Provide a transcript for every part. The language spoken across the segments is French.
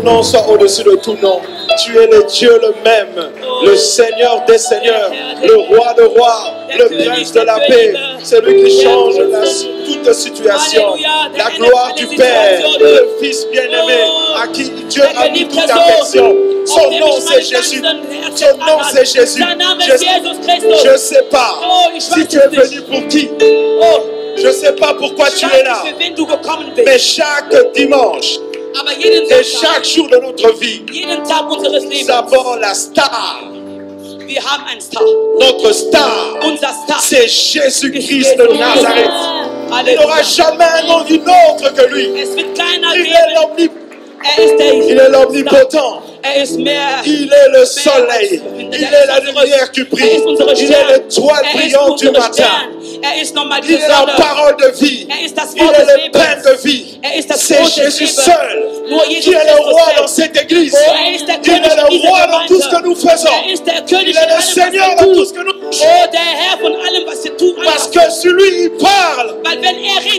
nom soit au-dessus de tout nom. Tu es le Dieu le même, le Seigneur des seigneurs, le roi de rois, le prince de la paix, celui qui change toute situation. La gloire du Père, le Fils bien-aimé, à qui Dieu a mis toute affection. Son nom c'est Jésus. Son nom c'est Jésus. Je ne sais pas si tu es venu pour qui. Je ne sais pas pourquoi tu es là. Mais chaque dimanche et chaque jour de notre vie, nous avons la star. Notre star, c'est Jésus-Christ de Nazareth. Il n'y aura jamais un nom d'une autre que lui. Il est l'omnipotent. Il est le soleil. Il est la lumière qui brille. Il est l'étoile brillante du matin. Il est la parole de vie. Il est le pain de vie. C'est Jésus seul qui est le roi dans cette église. Il est le roi dans tout ce que nous faisons. Il est le Seigneur dans tout ce que nous faisons. Parce que celui il parle,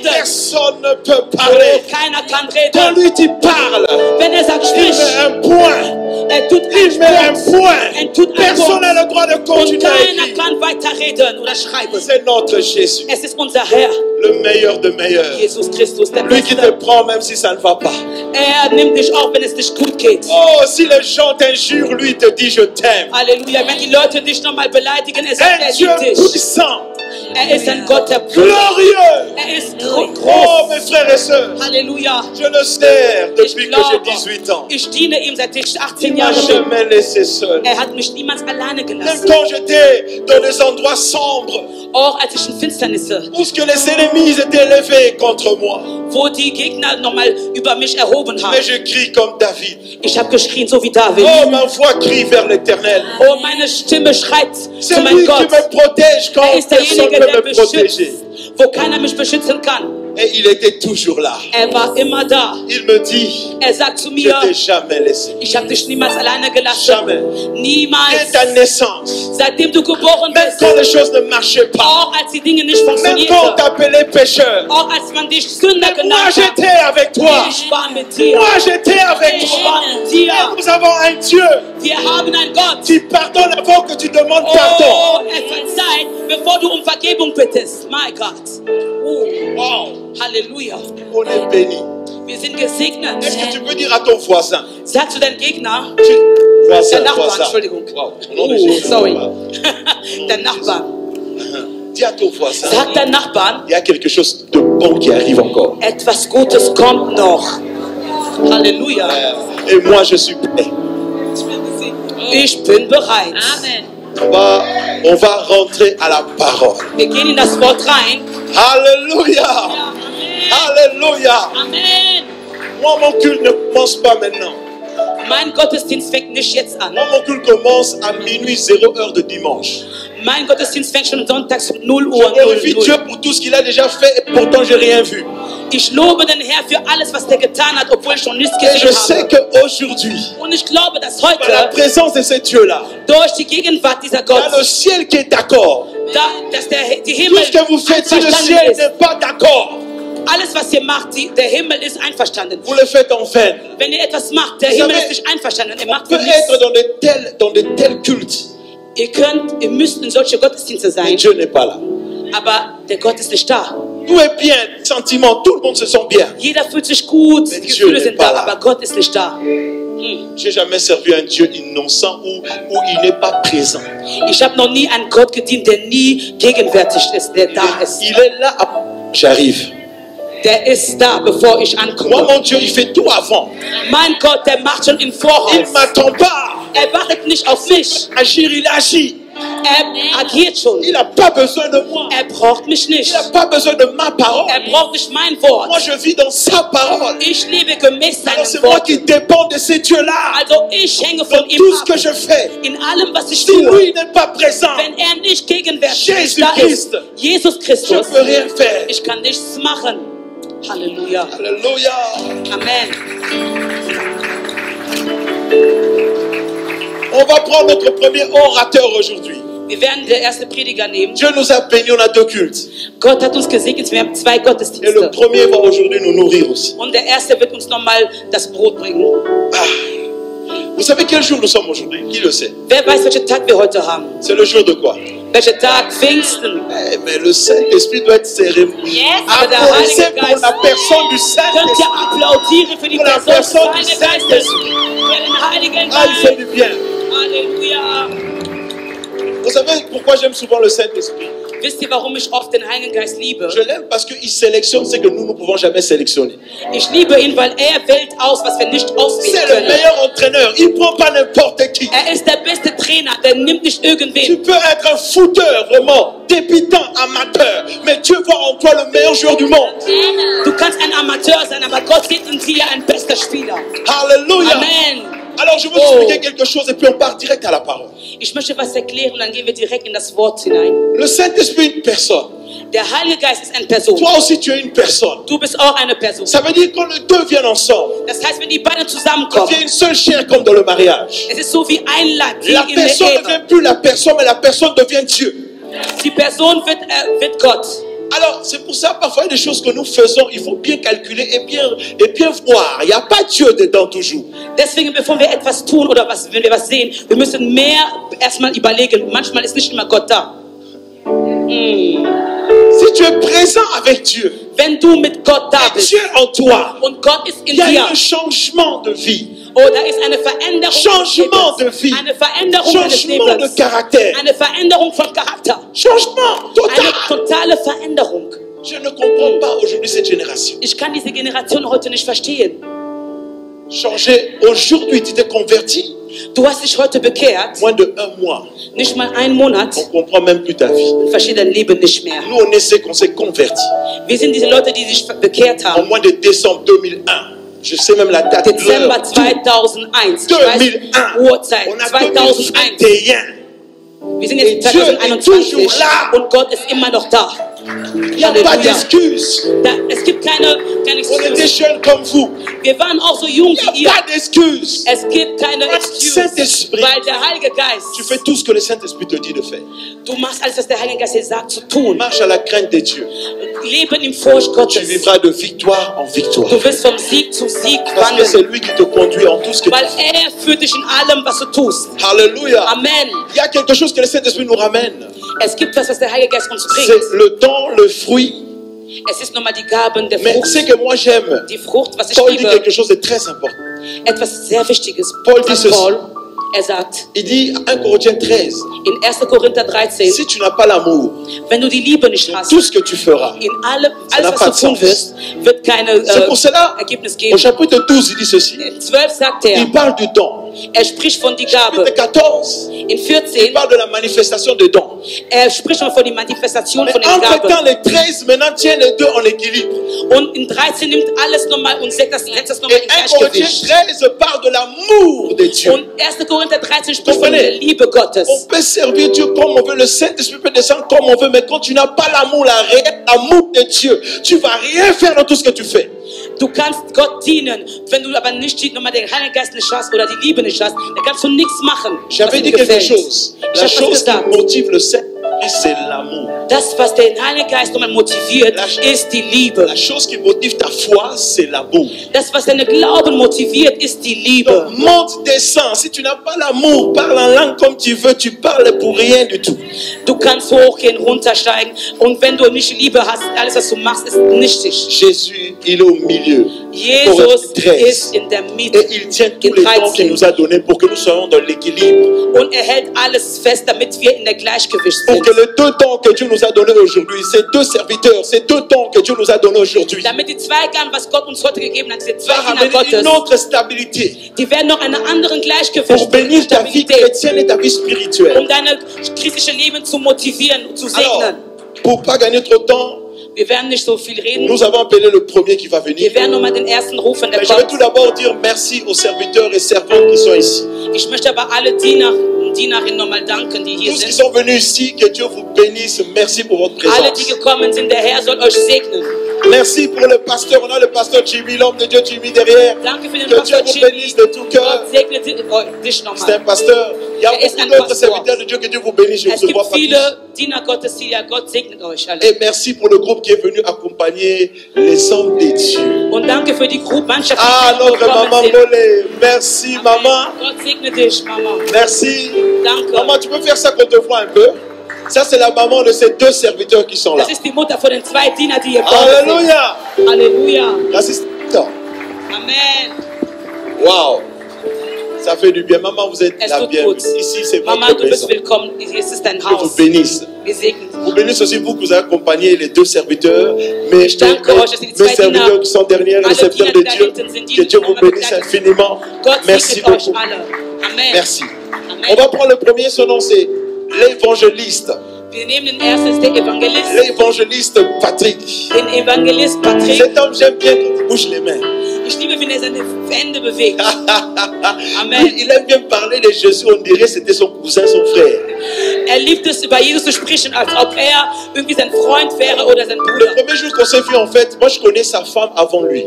personne ne peut parler. Quand lui tu parles, il met un point. Il met un point. Personne n'a le droit de continuer. C'est notre Jésus. Le meilleur de meilleurs. Lui qui te prend même si ça ne va pas. Oh, si les gens t'injurent, lui te dit je t'aime. Alléluia. Wenn die Leute dich nochmal beleidigen, Un Dieu puissant. Ist ein Gott, der glorieux. Ist Oh, mes frères et sœurs. Halleluja. Je le sers depuis que j'ai 18 ans. Ich diene ihm seit ich 18 Il m'a Jahre bin. jamais laissé seul. Hat mich niemals alleine Même gelassen. quand j'étais dans des endroits sombres, Auch als ich in Finsternisse, où ce que les ennemis étaient élevés contre moi. wo die Gegner nochmal über mich erhoben haben. Mais je crie comme David. Ich habe geschrien, so wie David. Oh, ma voix crie vers l'Éternel. Oh, meine Stimme schreit zu C'est meinem lui qui Gott. me protège quand Ist personne derjenige, ne der peut me protéger. beschützt, wo keiner mich beschützen kann. Et il était toujours là. War immer da. Il me dit, Sagt zu je mir, t'ai jamais laissé. ich habe dich niemals alleine gelassen. Jamais. Niemals. Dès ta naissance, Seitdem du geboren même bist. quand les choses ne marchaient pas, Auch als die Dinge nicht même quand on funktionierten. t'appelait pécheur, Auch als man dich Sünder moi genannt hat. j'étais avec toi. Ich war mit dir. Moi j'étais avec Ich toi. war mit dir. Et nous avons un Dieu Wir haben einen Gott. qui pardonne avant que tu demandes pardon. Oh, verzeiht, bevor du Vergebung bittest. My Gott. Wow. Halleluja. On est béni. Wir sind gesegnet. Est-ce que tu peux dire à ton voisin? Sag zu deinem Gegner, Voisin, der Nachbarn, voisin. Entschuldigung. Wow. Au nom de Jésus. Sorry. Der Nachbarn. Dis à ton voisin. Sag deinem Nachbarn, Il y a quelque chose de bon qui arrive encore. etwas Gutes kommt noch. Halleluja. Et moi je suis prêt. Ich bin bereit. Amen. On va rentrer à la parole. Wir gehen in das Wort rein. Alléluia. Alléluia. Amen. Moi mon culte ne commence pas maintenant. Mein Gottesdienst fängt nicht jetzt an. Moi mon culte commence à minuit 0 heure de dimanche. Mein Gottesdienst fängt schon sonntags um 0 Uhr. Je glorifie Dieu pour tout ce qu'il a déjà fait et pourtant j'ai rien vu. Ich lobe den Herr für alles, was er getan hat, obwohl ich schon nichts Et je gesehen sais habe. qu'aujourd'hui, Und ich glaube, dass par la heute présence de ce Dieu-là, durch die Gegenwart dieser il y a Gott, le ciel qui est d'accord. dass die Tout Himmel ce que vous faites, si le einverstanden ciel ist. n'est pas d'accord, Alles, was ihr macht, der Himmel ist einverstanden. vous le faites en vain. Wenn ihr etwas macht, der Vous Himmel savez, ist nicht einverstanden. Er On macht peut für nichts. être dans de tels cultes. Ihr müsst in solche Gottesdienste Mais sein, Dieu n'est pas là. aber der Gott ist nicht da. Tout est bien, sentiment, tout le monde se sent bien. Jeder fühlt sich gut, Mais die Dieu Gefühle n'est sind pas da, là. aber Gott ist nicht da. J'ai jamais servi un Dieu innocent où il n'est pas présent. Ich habe noch nie einen Gott gedient, der nie gegenwärtig ist, der da ist. Il est là, j'arrive. Der ist da, bevor ich Moi, ankomme. mon Dieu, il fait tout avant. Mein Gott, der macht schon im Il Voraus. ne m'attend pas. Er wartet nicht auf mich. Agir, il agit. Er agiert schon. Il n'a pas besoin de moi. Er braucht mich Il nicht. n'a pas besoin de ma parole. Er braucht nicht mein Wort. Moi, je vis dans sa parole. Ich lebe gemäß Alors, seinem c'est moi Wort. qui dépends de ces dieux-là. Also ich hänge Dans von ihm tout ce ab. que je fais. In allem, was ich Si tue. lui n'est pas présent, Wenn er nicht gegenwärtig Jesus da Christ. ist, Jesus je ne Christus, peux rien faire. ich kann nichts machen. Halleluja. Alléluia. Amen. On va prendre notre premier orateur aujourd'hui. Wir werden der erste Prediger nehmen. Dieu nous a bénis, on a 2 cultes. Gott hat uns gesegnet, wir haben 2 Et le Gottesdienste. premier va aujourd'hui nous nourrir aussi. Und der erste wird uns nochmal das Brot bringen. Ah. Vous savez quel jour nous sommes aujourd'hui? Qui le sait? Wer weiß, welchen Tag wir heute haben? C'est le jour de quoi? Welcher Tag? Pfingsten. Mais le Saint-Esprit doit être cérémonieux. Yes, Applaudissez pour la personne du Könnt Saint-Esprit. ihr applaudieren für die Pour la Person des personne du Heiligen Saint-Esprit. Geistes? Für den Heiligen Ah, il fait Geist. du bien. Halleluja. Vous savez pourquoi j'aime souvent le Saint-Esprit? Wisst ihr, warum ich oft den Heiligen Geist liebe? Je l'aime parce qu'il sélectionne ce que nous ne pouvons jamais sélectionner. Ich liebe ihn, weil er wählt aus, was wir nicht auswählen C'est le können. meilleur entraîneur. Il ne prend pas n'importe qui. Er ist der beste Trainer, der nimmt nicht Tu irgendwen. peux être un footeur, vraiment, débutant, amateur, mais Dieu voit en toi le meilleur joueur du monde. Du kannst ein Amateur sein, aber Gott sieht in dir ein bester Spieler. Alléluia. Amen. Alors je veux expliquer quelque chose et puis on part direct à la parole. Ich möchte was erklären und dann gehen wir direkt in das Wort hinein. Le Saint-Esprit est une personne. Der Heilige Geist ist eine Person. Toi aussi tu es une personne. Du bist auch eine Person. Ça veut dire quand les deux viennent ensemble, Das heißt, wenn die beiden il zusammenkommen, devient une seule chair comme dans le mariage. es ist so wie ein Leib, wie La in der personne ne Ehe. devient plus la personne, mais la personne devient Dieu. Die Person wird Gott. Alors, c'est pour ça, parfois, il y a des choses que nous faisons, il faut bien calculer et bien voir. Il n'y a pas Dieu dedans toujours. Deswegen, bevor wir etwas tun oder wenn wir was sehen, wir müssen mehr erstmal überlegen. Manchmal ist nicht immer Gott da. Si tu es présent avec Dieu, Wenn du mit Gott da et bist Dieu en toi, und Gott ist in il y a dir, un changement de vie, oh, da ist eine Veränderung Changement des de vie. Lebens. Eine Veränderung deines changement de Lebens. caractère, Eine Veränderung von Charakter. changement total. Eine totale Veränderung. Je ne comprends pas aujourd'hui cette génération. Ich kann diese Generation heute nicht verstehen. Changer, aujourd'hui tu t'es converti, Du hast dich heute bekehrt, moins de 1 mois, nicht mal einen Monat, on ne comprend même plus ta vie. und verstehst dein Leben nicht mehr. Nous on essaie qu'on s'est converti Wir sind diese Leute, die sich bekehrt en haben. mois de décembre 2001. Je sais même la date. Dezember l'heure, tout. 2001. Ich weiß, 2001. Uhrzeit. On a 2001. 2021. Wir sind jetzt Dieu est 2021 toujours là. und Gott ist immer noch da. Il n'y a pas Halleluja. d'excuse. Es gibt keine On était Excuse. jeunes comme vous. Wir waren auch so jung Il wie n'y a ihr. pas d'excuse. Es gibt keine Weil Excuse, Saint-Esprit. weil der Heilige Geist, Tu fais tout ce que le Saint-Esprit te dit de faire. du machst alles, was der Heilige Geist dir sagt zu tun. Marche à la crainte de Dieu. Leben im Furcht Tu Gottes. vivras de victoire en victoire. Du wirst vom Sieg zu Sieg Parce que c'est wandeln, lui qui te conduit en tout ce que tu weil fais. er führt dich in allem, was du tust. Alléluia. Amen. Il y a quelque chose que le Saint-Esprit nous ramène. Es gibt was der Heilige Geist uns C'est bringt. le don, le fruit. Es ist nochmal die Gaben der Mais Frucht. ce que moi j'aime, Die Frucht, was ich Paul dit liebe, quelque chose de très important. etwas sehr Wichtiges. Paul dit An ceci. Paul, er sagt Il dit 1 Corinthiens 13, in 1. Korinther 13, si tu n'as pas l'amour, wenn du die Liebe nicht hast, tout ce que tu feras. in allem, Ça n'a alles pas was du de tun sens. wirst, wird keine C'est pour cela, Ergebnis au geben. chapitre 12, il dit ceci. In 12 sagt er, Il parle du don. er spricht von die Chapitre Gabe. 14, In il 14, parle de la manifestation des dons. er spricht schon von der Manifestation Mais von den entre temps, Gaben. les 13 maintenant tiennent les deux en équilibre. Und in 13 nimmt alles nochmal und setzt das nochmal Et in 1 Corinthiens Gleichgewicht. 13 parle de l'amour de Dieu. Und 1. Korinther 13 spricht von der Liebe Gottes. On peut servir Dieu comme on veut, le Saint-Esprit peut descendre comme on veut, mais quand tu n'as pas l'amour, l'amour de Dieu, tu vas rien faire dans tout ce que tu fais. Du kannst Gott dienen, wenn du aber nicht nochmal den Heiligen Geist nicht hast oder die Liebe nicht hast, dann kannst du nichts machen. was J'avais ihm dit quelque gefällt. chose. Ich La habe was chose qui gesagt. motive le Saint-Esprit, c'est l'amour. Das, was den Heiligen Geist nochmal motiviert, ist die Liebe. La chose qui motive ta foi, c'est l'amour. Das, was deine Glauben motiviert, ist die Liebe. Donc, monte, descend. Si tu n'as pas l'amour, parle en langue comme tu veux, tu parles pour rien du tout. Du kannst hochgehen, runtersteigen und wenn du nicht Liebe hast, alles, was du machst, ist nichtig. Jésus, il est au milieu. Jesus Corinthiens 13. ist in der Mitte. Et il tient tous In les dons qu'il 13. nous a donnés pour que nous soyons dans l'équilibre. Und er hält alles fest, damit wir in der Gleichgewicht Pour sind. que les deux dons que Dieu nous a donnés aujourd'hui, ces deux serviteurs, ces deux dons que Dieu nous a donnés aujourd'hui, Damit die zwei Gaben, was Gott uns heute gegeben hat, diese zwei va Kinder ramener Gottes, une autre stabilité die werden noch einen anderen pour Gleichgewicht bénir ta vie Stabilität, chrétienne et ta vie spirituelle. um dein christliche Leben zu motivieren und zu Alors, segnen. pour pas gagner trop de temps, Wir werden nicht so viel reden. nous avons appelé le premier qui va venir. Wir werden nochmal den ersten rufen, der Mais je vais kommt. tout d'abord dire merci aux serviteurs et servantes qui sont ici. Ich möchte aber alle Diener und Dienerinnen nochmal danken, die hier Tous qui sind. sont venus ici, que Dieu vous bénisse. Merci pour votre Alle, die présence. gekommen sind, der Herr soll euch segnen. Merci pour le pasteur. On a le pasteur Jimmy, l'homme de Dieu Jimmy derrière. Danke für den Que Pastor Dieu vous Jimmy. bénisse de tout cœur. Gott segne dich C'est un nochmal. pasteur. Il y a ist beaucoup ein d'autres Pastor. serviteurs de Dieu. Que Dieu vous bénisse. Je Es vous vois gibt pas tous. viele Diener Gottes, die ja Gott segnet euch alle. Et merci pour le groupe qui est venu accompagner les hommes de Dieu. Und danke für die Mannschaft, Ah, die notre gekommen maman sind. Mollet. Merci, maman. Gott segne dich, Mama. Merci. Danke. Maman, tu peux faire ça qu'on te voit un peu? Ça, c'est la maman de ces deux serviteurs qui sont là. Das ist die Mutter von den zwei Dienern, die hier vorne Alléluia. sind. Halleluja. L'assistant. Amen. Wow. Ça fait du bien. Maman, vous êtes Es la tut bienvenue. gut. Ici, c'est Mama, votre du bist maison. willkommen. Hier ist dein Que vous Haus. bénisse. Wir segnen dich. Vous bénisse aussi vous que vous avez accompagné les deux serviteurs, mes danke euch, dass ihr die zwei serviteurs Diener, qui sont derrière, les alle serviteurs de Diener, die da Dieu. hinten sind, die Que Dieu vous miteinander bénisse begleitet. infiniment. Gott Merci segnet euch beaucoup. alle. Amen. Merci. Amen. On va prendre le premier, son nom c'est l'évangéliste. Wir nehmen den ersten, der Evangelist. L'évangéliste Patrick. Den Evangelist Patrick. Cet homme, j'aime bien qu'il bouge les mains. Ich liebe, wenn er seine Hände bewegt. Amen. Il aime bien parler de Jésus, on dirait que c'était son cousin, son frère. Er liebt es, über Jesus zu sprechen, als ob er irgendwie sein Freund wäre oder sein Le Bruder. premier jour qu'on s'est vu, en fait, moi je connais sa femme avant lui.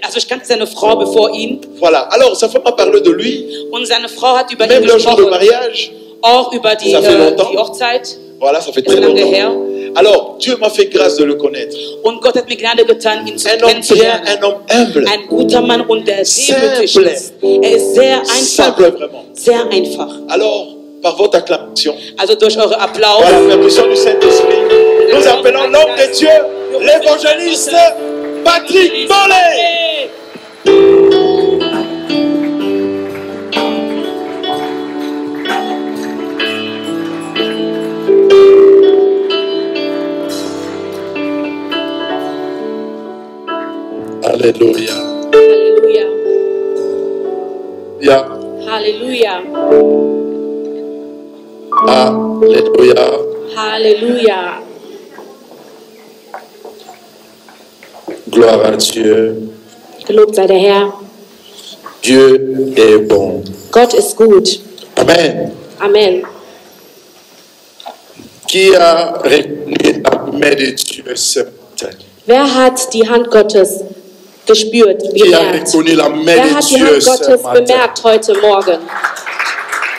Also ich kannte seine Frau bevor ihn. Voilà. Alors, sa femme a parlé de lui, Und seine Frau hat über ihn même le jour de gesprochen. mariage. Auch über die, Ça fait longtemps. die Hochzeit. Voilà, ça fait Das très ist lange longtemps. her. Alors, Dieu m'a fait grâce de le connaître. Und Gott hat mir Gnade getan, ihn zu Un homme bien, kennenzulernen. un homme humble. Ein guter Mann und der demütig Simple. ist. Er ist sehr einfach. Simple, vraiment. Sehr einfach. Alors, par votre acclamation, Also durch eure Applaus. par la permission du Saint-Esprit, nous appelons l'homme de Dieu, l'évangéliste Patrick Mollet. Alléluia. Halleluja. Yeah. Halleluja. Alléluia. Halleluja. Gloire à Dieu. Gelobt sei der Herr. Dieu est bon. Gott ist gut. Amen. Amen. Qui a reconnu la main de Dieu ce matin? Wer hat die Hand Gottes gespürt, Qui a gemerkt? reconnu la main Wer de hat die Dieu Hand ce Gottes matin? bemerkt heute Morgen?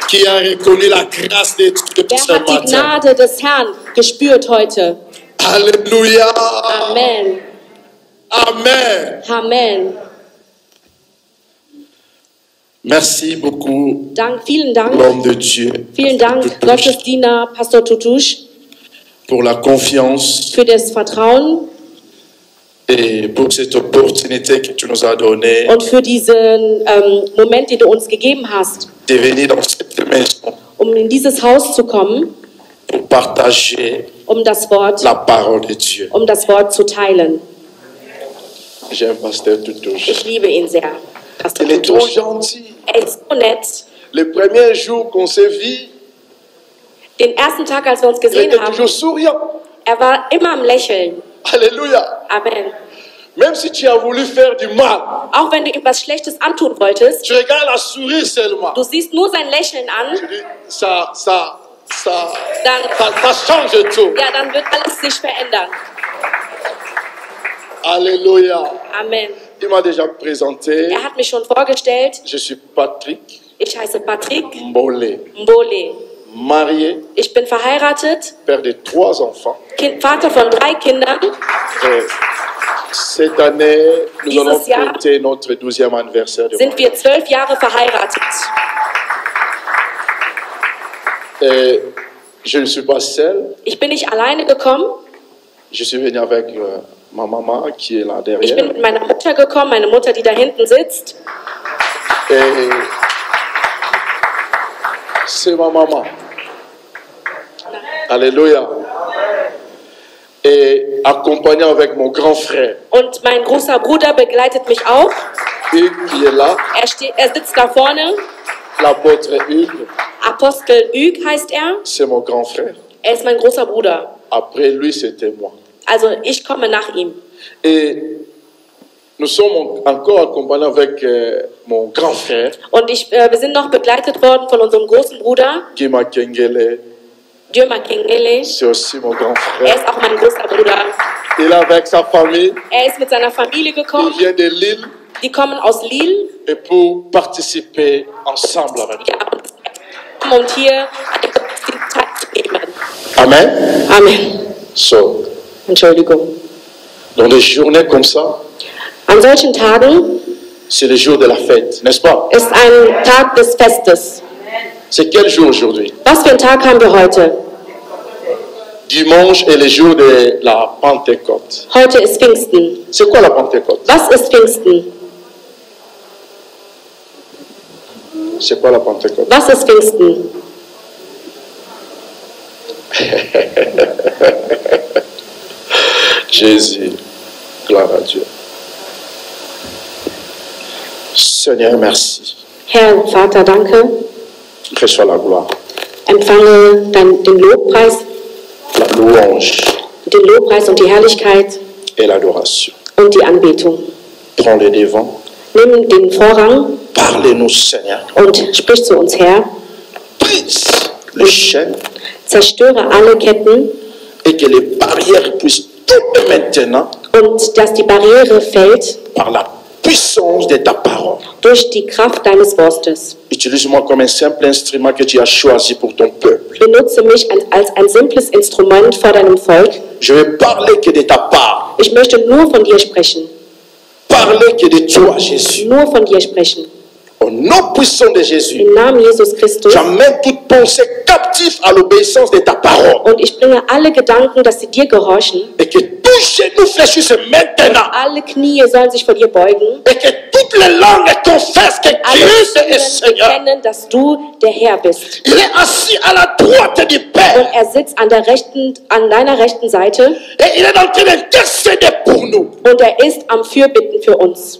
Qui a reconnu la grâce de Dieu Wer ce hat die matin? Gnade des Herrn gespürt heute? Alléluia. Amen. Amen. Amen. Merci beaucoup, Vielen Dank. l'homme de Dieu, Vielen Dank, Gottesdiener Pastor Tutusch, pour la confiance für das Vertrauen et pour cette opportunité que tu nous as donnée und für diesen Moment, den du uns gegeben hast, de venir dans cette maison um in dieses Haus zu kommen, pour partager um das Wort zu teilen. J'aime Pasteur Tutusch. Ich liebe ihn sehr. Pastor Il est trop Tutusch. gentil. Er ist so nett. Le premier jour qu'on s'est vu, Den ersten Tag, als wir uns il gesehen était haben, toujours souriant. er war immer am Lächeln. Alléluia. Amen. Même si tu as voulu faire du mal, Auch wenn du ihm was Schlechtes antun wolltest, tu regardes la souris seulement. du siehst nur sein Lächeln an, Tu dis, ça dann, change tout. ja, dann wird alles sich verändern. Alléluia. Amen. Il m'a déjà présenté. Er hat mich schon vorgestellt. Je suis Patrick Ich heiße Patrick Mollet, Mbole. marié, Ich bin verheiratet, père de 3 enfants. Vater von 3 Kindern. Et cette année, nous Dieses allons Jahr fêter notre 12e anniversaire de Sind wir mariage. 12 Jahre verheiratet. Et je ne suis pas seul. Ich bin nicht alleine gekommen. Je suis venu avec ma maman qui est là Ich derrière. bin mit meiner Mutter gekommen, meine Mutter, die da hinten sitzt. Et c'est ma maman. Alléluia. Et accompagné avec mon grand frère, Und mein großer Bruder begleitet mich auch. Hugues qui est là, Er sitzt da vorne. l'apôtre Hugues, Apostel Hugues heißt er. c'est mon grand frère. Er ist mein großer Bruder. Après lui, c'était moi. Also ich komme nach ihm. Et nous sommes encore accompagnés avec mon grand frère, Und wir sind noch begleitet worden von unserem großen Bruder, Gima Kengele, Dieu Makengele. c'est aussi mon grand Er frère. ist auch mein großer Bruder. Il est avec sa famille. Er ist mit seiner Familie gekommen. Il vient de Lille. Die kommen aus Lille. Et pour participer ensemble avec nous. Und hier an dem Gottesdienst teilzunehmen. Amen. Amen. So, Entschuldigung. dans des journées comme ça, An solchen Tagen c'est le jour de la fête, n'est-ce pas? ist ein Tag des Festes. C'est quel jour aujourd'hui? Was für einen Tag haben wir heute? Dimanche est le jour de la Pentecôte. Heute ist Pfingsten. C'est quoi la Pentecôte? Was ist Pfingsten? C'est quoi la Pentecôte? Was ist Pfingsten? Jésus, gloire à Dieu. Seigneur, merci. Herr, Vater, danke. Reçois la gloire, Empfange den Lobpreis, la louange den Lobpreis und die Herrlichkeit et l'adoration. und die Anbetung. Prends le devant. Nimm den Vorrang Parlez-nous, Seigneur. und sprich zu uns, Herr. Brise les chaînes Zerstöre alle Ketten et que les barrières puissent tomber maintenant und dass die Barriere fällt par la puissance de ta parole. durch die Kraft deines Wortes. Utilise-moi comme un simple instrument que tu as choisi pour ton peuple. Benutze mich als ein simples Instrument vor deinem Volk. Je vais parler que de ta part. Ich möchte nur von dir sprechen. Parler que de toi, Jésus. Nur von dir sprechen. Au nom puissant de Jésus, Im Namen Jesus Christus. j'amène toute pensée captive à l'obéissance de ta parole. Und ich bringe alle Gedanken, dass sie dir gehorchen. Et que tous genou fléchissent maintenant. Alle Knie sollen sich vor dir beugen. Et que toutes les langues confessent que Alle Christ est Zungen Seigneur. bekennen, dass du der Herr bist. Il est assis à la droite du Und Père. er sitzt an deiner rechten Seite. Et il est en train d'intercéder pour nous. Und er ist am Fürbitten für uns.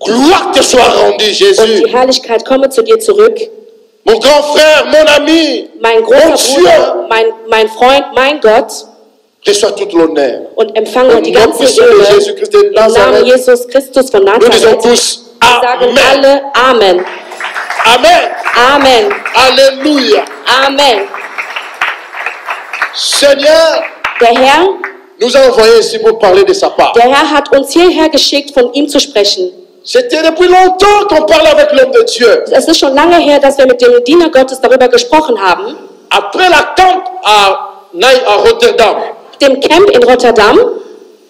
Gloire te soit rendue, Und Jésus. die Herrlichkeit komme zu dir zurück. Mon grand frère, mon ami, Mein großer Mon Bruder, mein Freund, mein Gott. reçois tout l'honneur. Und empfange Im die Namen ganze puissant de Ehre. Jésus-Christ de Im Namen Nazareth. Jesus Christus von Nous disons Nazareth. tous Wir sagen Amen. alle Amen. Amen. Amen. Alléluia. Amen. Seigneur Der Herr, nous a envoyés ici pour parler de sa part. der Herr hat uns hierher geschickt, von ihm zu sprechen. C'était depuis longtemps qu'on parlait avec l'homme de Dieu. Es ist schon lange her, dass wir mit dem Diener Gottes darüber gesprochen haben. Après la camp à Rotterdam, Dem Camp in Rotterdam.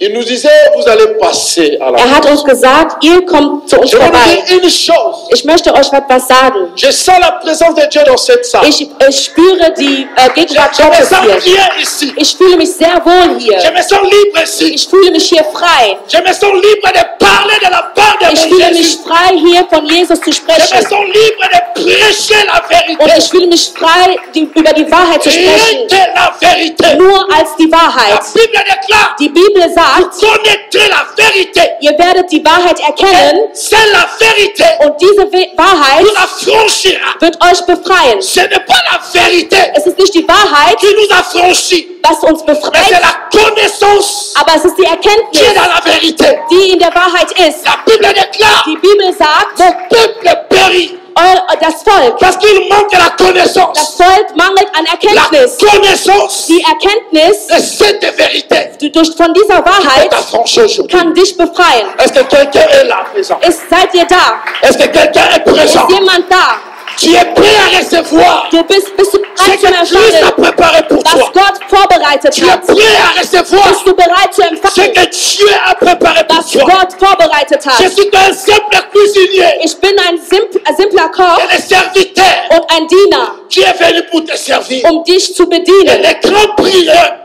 il nous disait, vous allez passer à la Er hat uns gesagt, ihr kommt zu uns Je vais vous vorbei. dire une chose. Ich möchte euch etwas sagen. Je sens la présence de Dieu dans cette salle. Ich spüre die Gegenwart Je me Gottes sens hier. bien ici. Ich fühle mich sehr wohl Je hier. me sens libre ici. Ich fühle mich hier frei. Je me sens libre de parler de la part de Ich mon fühle mich Jésus. frei, hier von Jesus zu Je me sprechen. sens libre de prêcher la Und vérité. ich fühle mich frei, über die Wahrheit zu Rien sprechen. que la vérité. Nur als die La Wahrheit. Bible déclare, Die Bibel sagt, connaîtrez la vérité. ihr werdet die Wahrheit erkennen C'est la vérité und diese Wahrheit qui nous affranchira. wird euch befreien. Ce n'est pas la vérité Es ist nicht die Wahrheit, qui nous affranchit, was uns mais c'est befreit, la connaissance aber es ist die qui est Erkenntnis, dans la vérité. die in der Wahrheit ist. La Bible déclare, Die Bibel sagt, mon peuple périt das Volk, parce qu'il manque la das connaissance. Volk mangelt an La Erkenntnis. connaissance Die Erkenntnis de cette vérité von dieser peut Wahrheit t'affranchir aujourd'hui. kann dich befreien. Est-ce que quelqu'un est là présent? Seid ihr da? Est-ce que quelqu'un est présent? Ist jemand da? Tu es prêt à recevoir Bist du ce bereit que zum Christ a Empfangen, préparé pour was toi? Gott vorbereitet Tu es hat? prêt à recevoir Bist du bereit zu ce empfangen, que Dieu a préparé pour was toi? Gott vorbereitet Je hat? suis un simple cuisinier Ich bin ein simpler Koch et le serviteur und ein Diener, qui est venu pour te servir. um dich zu Et bedienen. le grand prieur,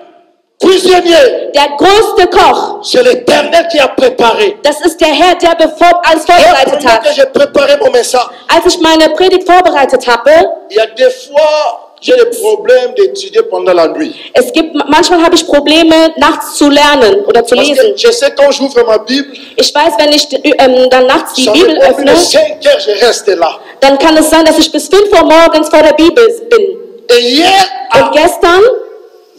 cuisinier, Der größte Koch, c'est l'Éternel qui a préparé. das ist der Herr, der alles Et vorbereitet pendant que hat. j'ai préparé mon message, Als ich meine Predigt vorbereitet habe, il y a des fois, j'ai des problèmes d'étudier pendant la nuit. manchmal habe ich Probleme, nachts zu lernen oder zu Parce que lesen. je sais quand j'ouvre ma Bible, Ich weiß, wenn ich dann nachts die ça Bibel me prend plus de öffne, 5 heures, je reste là. dann kann es sein, dass ich bis 5 Uhr morgens vor der Bibel bin. Et hier, à Und gestern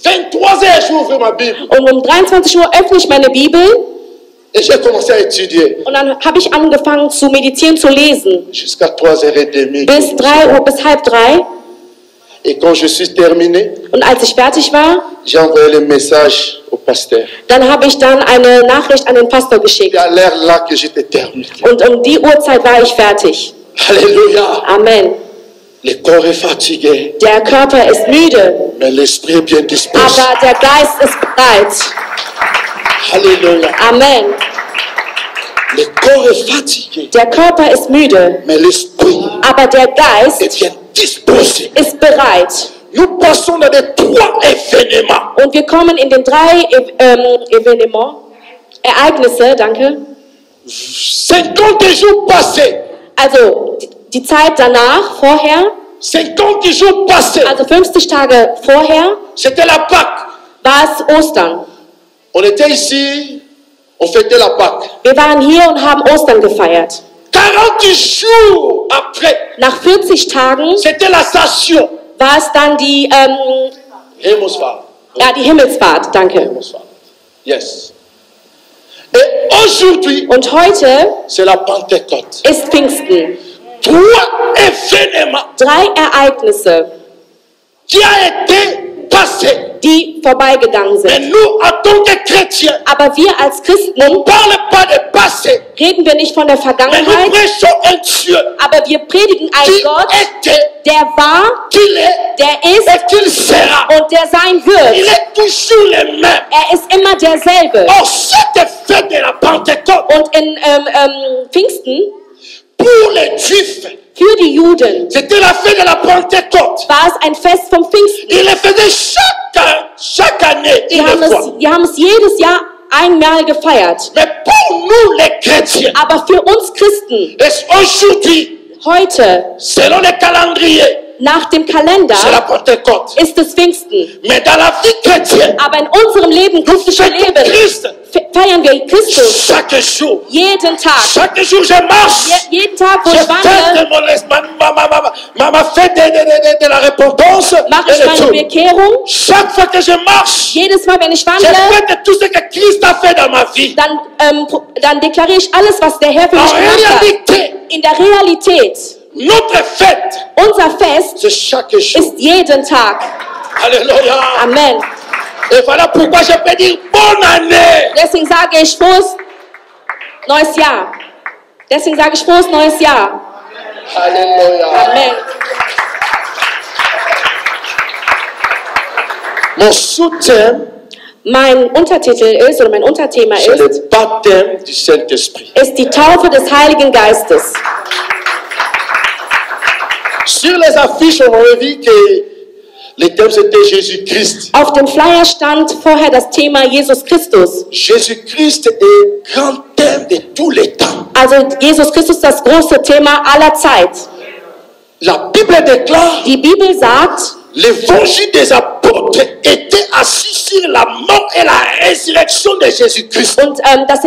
23 heures, j'ouvre ma Bible und um 23 Uhr öffne ich meine Bibel et j'ai commencé à étudier und dann habe ich angefangen zu meditieren, zu lesen. jusqu'à 3h30. Bis 3 Uhr, bis halb 3. Et quand je suis terminé, Und als ich fertig war, j'ai envoyé le message au pasteur. Dann habe ich dann eine Nachricht an den Pastor geschickt. Et à l'heure là que j'étais terminé. Und um die Uhrzeit war ich fertig. Alléluia. Amen. Le corps est fatigué, Der Körper ist müde, mais l'esprit est bien disposé. aber der Geist ist bereit. Alléluia. Amen. Le corps est fatigué, Der Körper ist müde, mais l'esprit aber der est Geist bien disposé. ist bereit. Nous passons dans les 3 événements. Und wir kommen in den 3 Ereignisse, danke. 50 jours passés. Also die Zeit danach, vorher, 50 jours passés. also 50 Tage vorher, C'était la Pâque. war es Ostern. On était ici, on fêtait la Pâque. Wir waren hier und haben Ostern gefeiert. 40 jours après, Nach 40 Tagen c'était l'Ascension. war es dann die Himmelsfahrt, danke. Himmelfahrt. Yes. Et aujourd'hui, Und heute c'est la Pentecôte. ist Pfingsten. 3 événements 3 Ereignisse, qui a été passé. die vorbeigegangen Mais sind. nous, en tant que chrétiens, Aber wir als on Christen ne parle pas de passé, reden wir nicht von der mais nous Vergangenheit, prêchons un Dieu aber wir predigen qui einen Gott, était, der war, qu'il est der ist et qu'il sera. und der sein Il wird. est toujours le même. Er ist immer derselbe. Or, cette fête de la Pentecôte, Und in Pfingsten, pour les Juifs, für die Juden, c'était la fête de la Pentecôte. war es ein Fest vom Pfingsten. Il le faisait chaque année, Die une fois. haben es jedes Jahr einmal gefeiert. Mais pour nous, les chrétiens, Aber für uns Christen, et aujourd'hui, heute, selon le calendrier, nach dem Kalender, c'est la Pentecôte. ist es Pfingsten. Mais dans la vie chrétienne, Aber in unserem Leben, nous christlichen fêtons Leben, Christ feiern wir Christus chaque jour. jeden Tag. Chaque jour, je marche. Jeden Tag, wo Je ich fête wandle, ma fête de la repentance mache et ich de meine tout. Bekehrung. Chaque fois que je marche, Jedes Mal, wenn ich je wandle, fête tout ce que Christ a fait dans ma vie. dann deklariere ich alles, was der Herr für En mich gemacht hat. réalité, In der Realität, notre fête, unser Fest c'est chaque jour. ist jeden Tag. Alléluia. Amen. Et voilà pourquoi je peux dire bonne année. Deswegen sage ich frohes neues Jahr. Deswegen sage ich frohes neues Jahr. Alléluia. Amen. Mon sous-thème, Mein Untertitel ist, oder mein Unterthema c'est ist, le baptême du Saint-Esprit. ist die Taufe des Heiligen Geistes. Sur les affiches, on aurait vu que le thème c'était Jésus-Christ. Auf dem Flyer stand vorher das Thema Jesus Christus. Jésus-Christ est grand thème de tous les temps. Also Jesus Christus, das große Thema aller Zeit. La Bible déclare, Die Bibel sagt, l'évangile des apôtres était assis sur la mort et la résurrection de Jésus-Christ. und das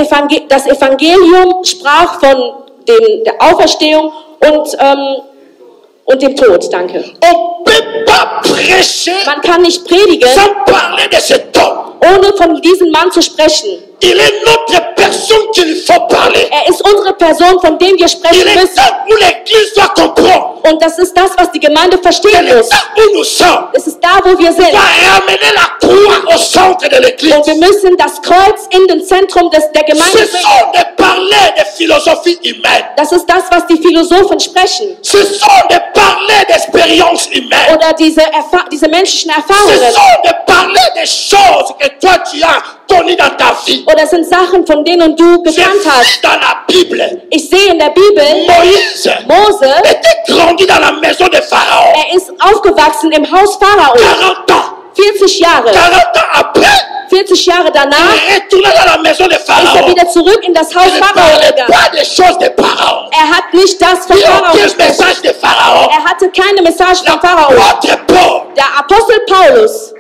Evangelium sprach von der Auferstehung und dem Tod. Danke. On ne peut pas prêcher Man kann nicht predigen, sans parler de cet homme. ohne von diesem Mann zu sprechen. Il est notre personne qu'il faut parler. Er ist unsere Person, von dem wir Il sprechen est müssen. temps où l'Église doit comprendre. Und das ist das, was die Gemeinde Il verstehen est muss. temps où nous sommes. Es ist da, wo wir sind. On doit ramener la croix au centre de l'Église. Und wir müssen das Kreuz in den Zentrum der Gemeinde Ce bringen. sont des parler de philosophie humaine. Das ist das, was die Philosophen sprechen. Ce sont des parler d'expérience humaine. Oder diese menschlichen Ce Erfahrungen. sont des parler des choses que toi tu as connues dans ta vie. Oder sind Sachen, von denen du J'ai gekannt hast. vu dans la Bible, Ich sehe in der Bibel, Moïse Mose, était grandi dans la maison de Pharaon. er ist aufgewachsen im Haus Pharao. 40 ans. 40 Jahre. 40 ans après, 40 Jahre danach il est retourné dans la maison de ist er Pharaon. wieder zurück in das Haus Il ne Pharao parlait gegangen. pas des choses de Pharaon. Er hat nicht das von Il n'y a Pharao aucun gesprochen. message de Pharaon. Er hatte keine Message von Pharao. L'apôtre Paul, Der Apostel Paulus,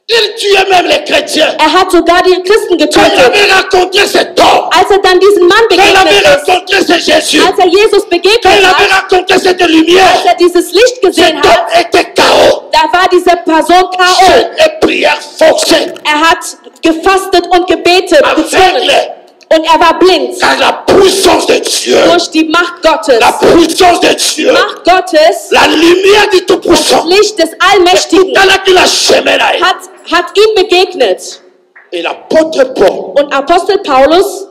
il tuait même les chrétiens. er hat sogar die Christen Quand il getötet. avait rencontré cet homme, Als er dann diesen Mann quand il avait begegnet ist, rencontré ce Jésus, als er Jesus quand begegnet il avait hat, rencontré cette lumière, als er dieses Licht cet gesehen hat, homme était KO. da war diese Person K.O. Jeûne et prière forcée. Er hat gefastet und gebetet, gezwungen. Aveugle. Und er war blind. Car la puissance de Dieu, Durch die Macht Gottes. la puissance de Dieu, Macht Gottes, la lumière du das Tout-Puissant, Licht des c'est tout Allmächtigen, à l'heure qu'il a chemin là. hat ihm begegnet. Et l'apôtre Paul, Und Apostel Paulus,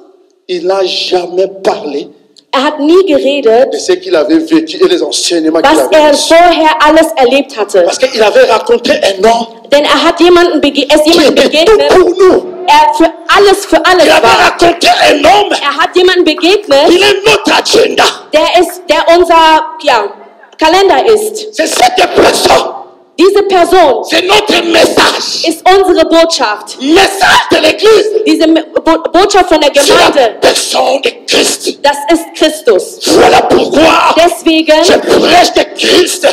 il n'a jamais parlé hat nie geredet, de ce qu'il avait vécu et les enseignements qu'il was avait reçus. vorher alles erlebt hatte. Parce qu'il avait raconté un homme Denn hat jemandem qui était tout begegnet, pour nous. für alles Il avait war. raconté un homme, Hat jemandem begegnet, il est notre agenda. der unser Kalender ist. C'est cette personne, Diese Person c'est notre message. ist unsere Botschaft. Message de l'église. Diese Botschaft von der C'est la Gemeinde, personne de Christ. das ist Christus. Voilà pourquoi Deswegen je prêche de Christ.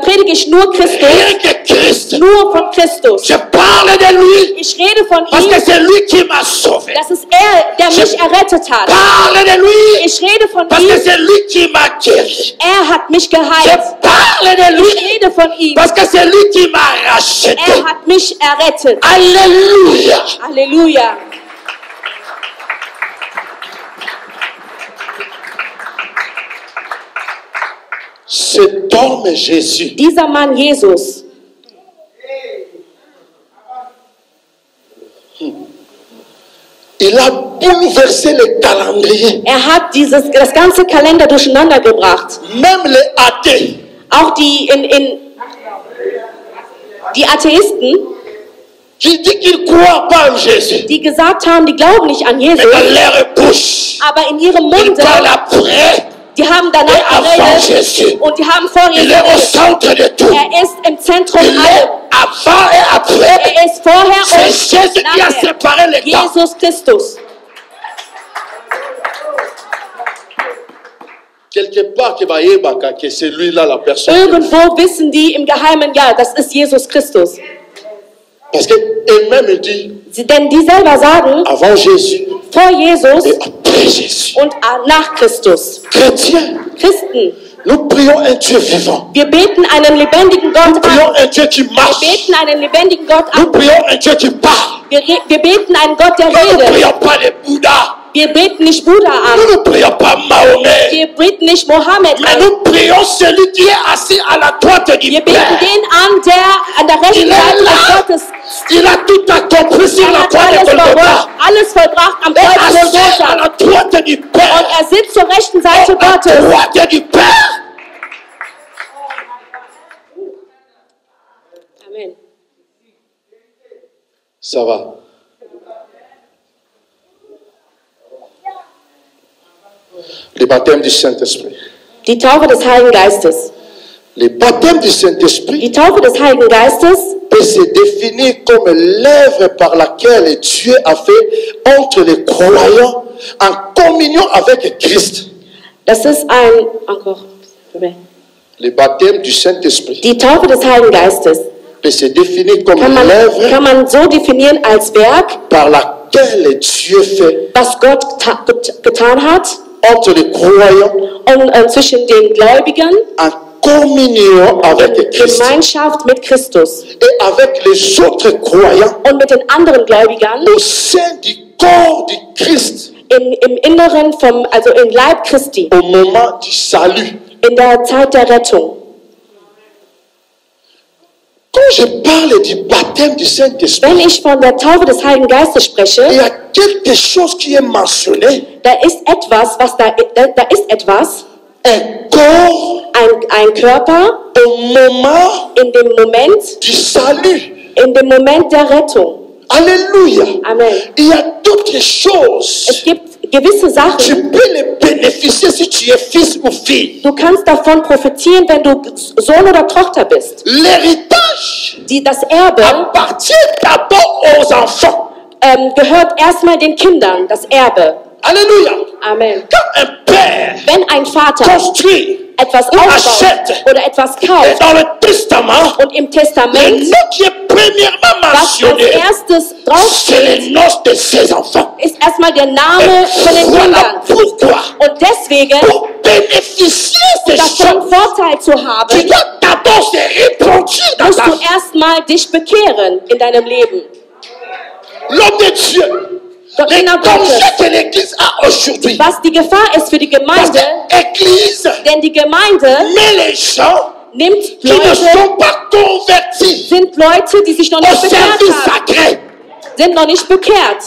predige ich nur Christus, Rien que Christ. nur von Christus. Je parle de lui Ich rede von parce que ihm, c'est lui qui m'a sauvé. das ist er, der mich errettet hat. Parle de lui Ich rede von parce que ihm, c'est lui qui m'a guéri. er hat mich Je geheilt. parle de Ich lui rede von ihm, parce que c'est lui qui m'a racheté. er hat mich errettet. Alléluia. Halleluja. Cet homme Jésus, Dieser Mann Jesus, il a bouleversé le calendrier. hat das ganze Kalender durcheinander gebracht. Même les athées, Auch die Atheisten, qui disent qu'ils ne croient pas en Jésus, die gesagt haben, die glauben nicht an mais Jesus, dans leur bouche, aber in ihrem ils Munde, parlent après die haben et danach avant geredet Jésus. und die haben vor Il Jesus est au geredet. centre de tout. Er ist im Zentrum Il est allem. avant et après. Er ist vorher C'est und Jésus qui a nachher. séparé les temps. Jesus Christus. Quelque part, que c'est lui-là la personne. Irgendwo wissen die im Geheimen, ja, das ist Jesus Christus. Parce qu'elle-même elle dit, Denn die selber sagen, avant Jésus vor Jesus et après Jésus. und nach Christus. Chrétiens, Christen, nous prions un Dieu vivant. wir beten einen lebendigen Gott Nous prions an. un Dieu qui Wir marche. beten einen lebendigen Gott Nous an. prions un Dieu qui parle. Wir beten einen Gott, der Nous ne redet. prions pas les Bouddhas. Wir beten nicht Buddha an. Nous ne prions pas Mahomet. Wir beten nicht Mohammed Mais an. nous prions celui qui est assis à la droite du Wir beten Père. den an, der an der rechten Il est Seite des là. Gottes. Il a tout accompli sur Er la hat croix de Golgotha. alles vollbracht am Et Kreuz assis à Golgotha. la droite du Und Père. er sitzt zur rechten Seite À la Gottes. droite du Père. Amen. Ça va. Le baptême du Saint-Esprit. Die Taufe des Heiligen Geistes. Le baptême du Saint-Esprit Die Taufe des Heiligen Geistes peut se définir comme l'œuvre par laquelle Dieu a fait entre les croyants en communion avec Christ. Das ist encore. Le baptême du Saint-Esprit Die Taufe des Heiligen Geistes peut se définir comme kann l'œuvre man so definieren als Werk, par laquelle Dieu fait was Gott getan hat entre les croyants und zwischen den Gläubigen en communion avec in Christ Gemeinschaft mit Christus et avec les autres croyants und mit den anderen Gläubigern au sein du corps du Christ im Inneren also im Leib Christi, au moment du salut. in der Zeit der Rettung. Quand je parle du baptême du Saint-Esprit, Wenn ich von der Taufe des Heiligen Geistes il spreche, y a quelque chose qui est mentionné. da ist etwas, Un corps ein Körper au moment in dem Moment, du salut. in dem Moment der Rettung. Alléluia. Amen. Il y a d'autres Es choses. gibt gewisse Tu Sachen, peux les bénéficier si tu es fils ou fille. du kannst davon profitieren, wenn du Sohn oder Tochter bist. L'héritage Das Erbe appartient d'abord aux enfants. gehört erstmal den Kindern, das Erbe. Alléluia. Amen. Quand un père Wenn ein Vater construit etwas ou aufbaut achète, oder etwas et kauft dans le testament, und im le Testament, nom qui est premièrement was als mentionné, erstes c'est draufsteht, les noces de ses enfants. ist erstmal der Name von den Voilà Kindern. pourquoi, Und deswegen, pour bénéficier de ces davon choses, Vorteil zu tu haben, dois d'abord se repentir dans musst ta du vie. erstmal dich bekehren in deinem Leben. L'homme de Dieu, Doch les Kinder Gottes, dangers que l'Église a aujourd'hui, was die Gefahr ist für die parce Gemeinde, que l'Église denn die Gemeinde met les gens nimmt qui ne Leute, sont pas convertis sind Leute, die sich noch au nicht bekehrt service haben, sacré. sind noch nicht bekehrt.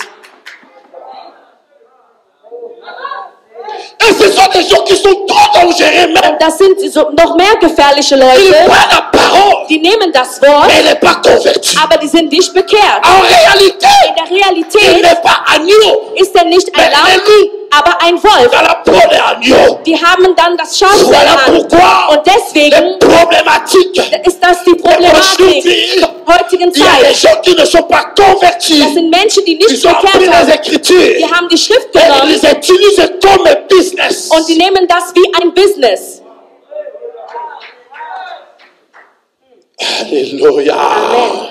Et ce sont des gens qui sont trop dangereux même. Das sind so noch mehr gefährliche Ils Leute, prennent la parole, die nehmen das Wort, mais il n'est pas converti. aber die sind nicht bekehrt. En réalité, In der il Realität n'est pas agneau, ist er nicht ein mais Lamm, l'élu aber ein Wolf. dans la peau des agneaux. Die haben dann das Schafsfell Voilà an. pourquoi Und deswegen les problématiques. ist das die Problematik Aujourd'hui, der heutigen il y a des Zeit. gens qui ne sont pas convertis. Das sind Menschen, die nicht Ils ont pris bekehrt les haben. Écritures Die haben die Schrift et ils genommen les utilisent comme un business. und die nehmen das wie ein Business. Alléluia. Amen.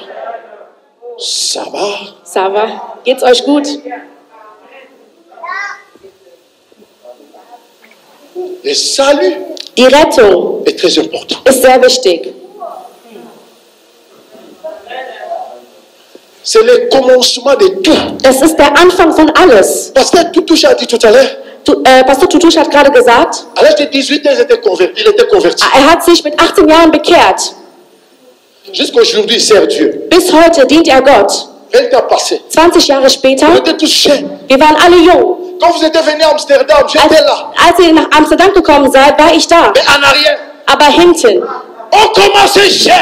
Ça va? Sava, geht's euch gut? Le salut Die Rettung est très important. ist sehr wichtig. C'est le commencement de tout. Es ist der Anfang von alles. Pasteur Toutouche a dit tout à l'heure, Pastor Tutusch hat gerade gesagt, à l'âge de 18 ans, il était converti. er hat sich mit 18 Jahren bekehrt. Jusqu'aujourd'hui, il sert Dieu. Bis heute dient er Gott. 20 ans passés. 20 Jahre später, Vous étiez tous jeunes. wir waren alle jung. Quand vous étiez venu à Amsterdam, j'étais là. Als ihr nach Amsterdam gekommen seid, war ich da. Mais en arrière, Aber hinten, on commençait jeune.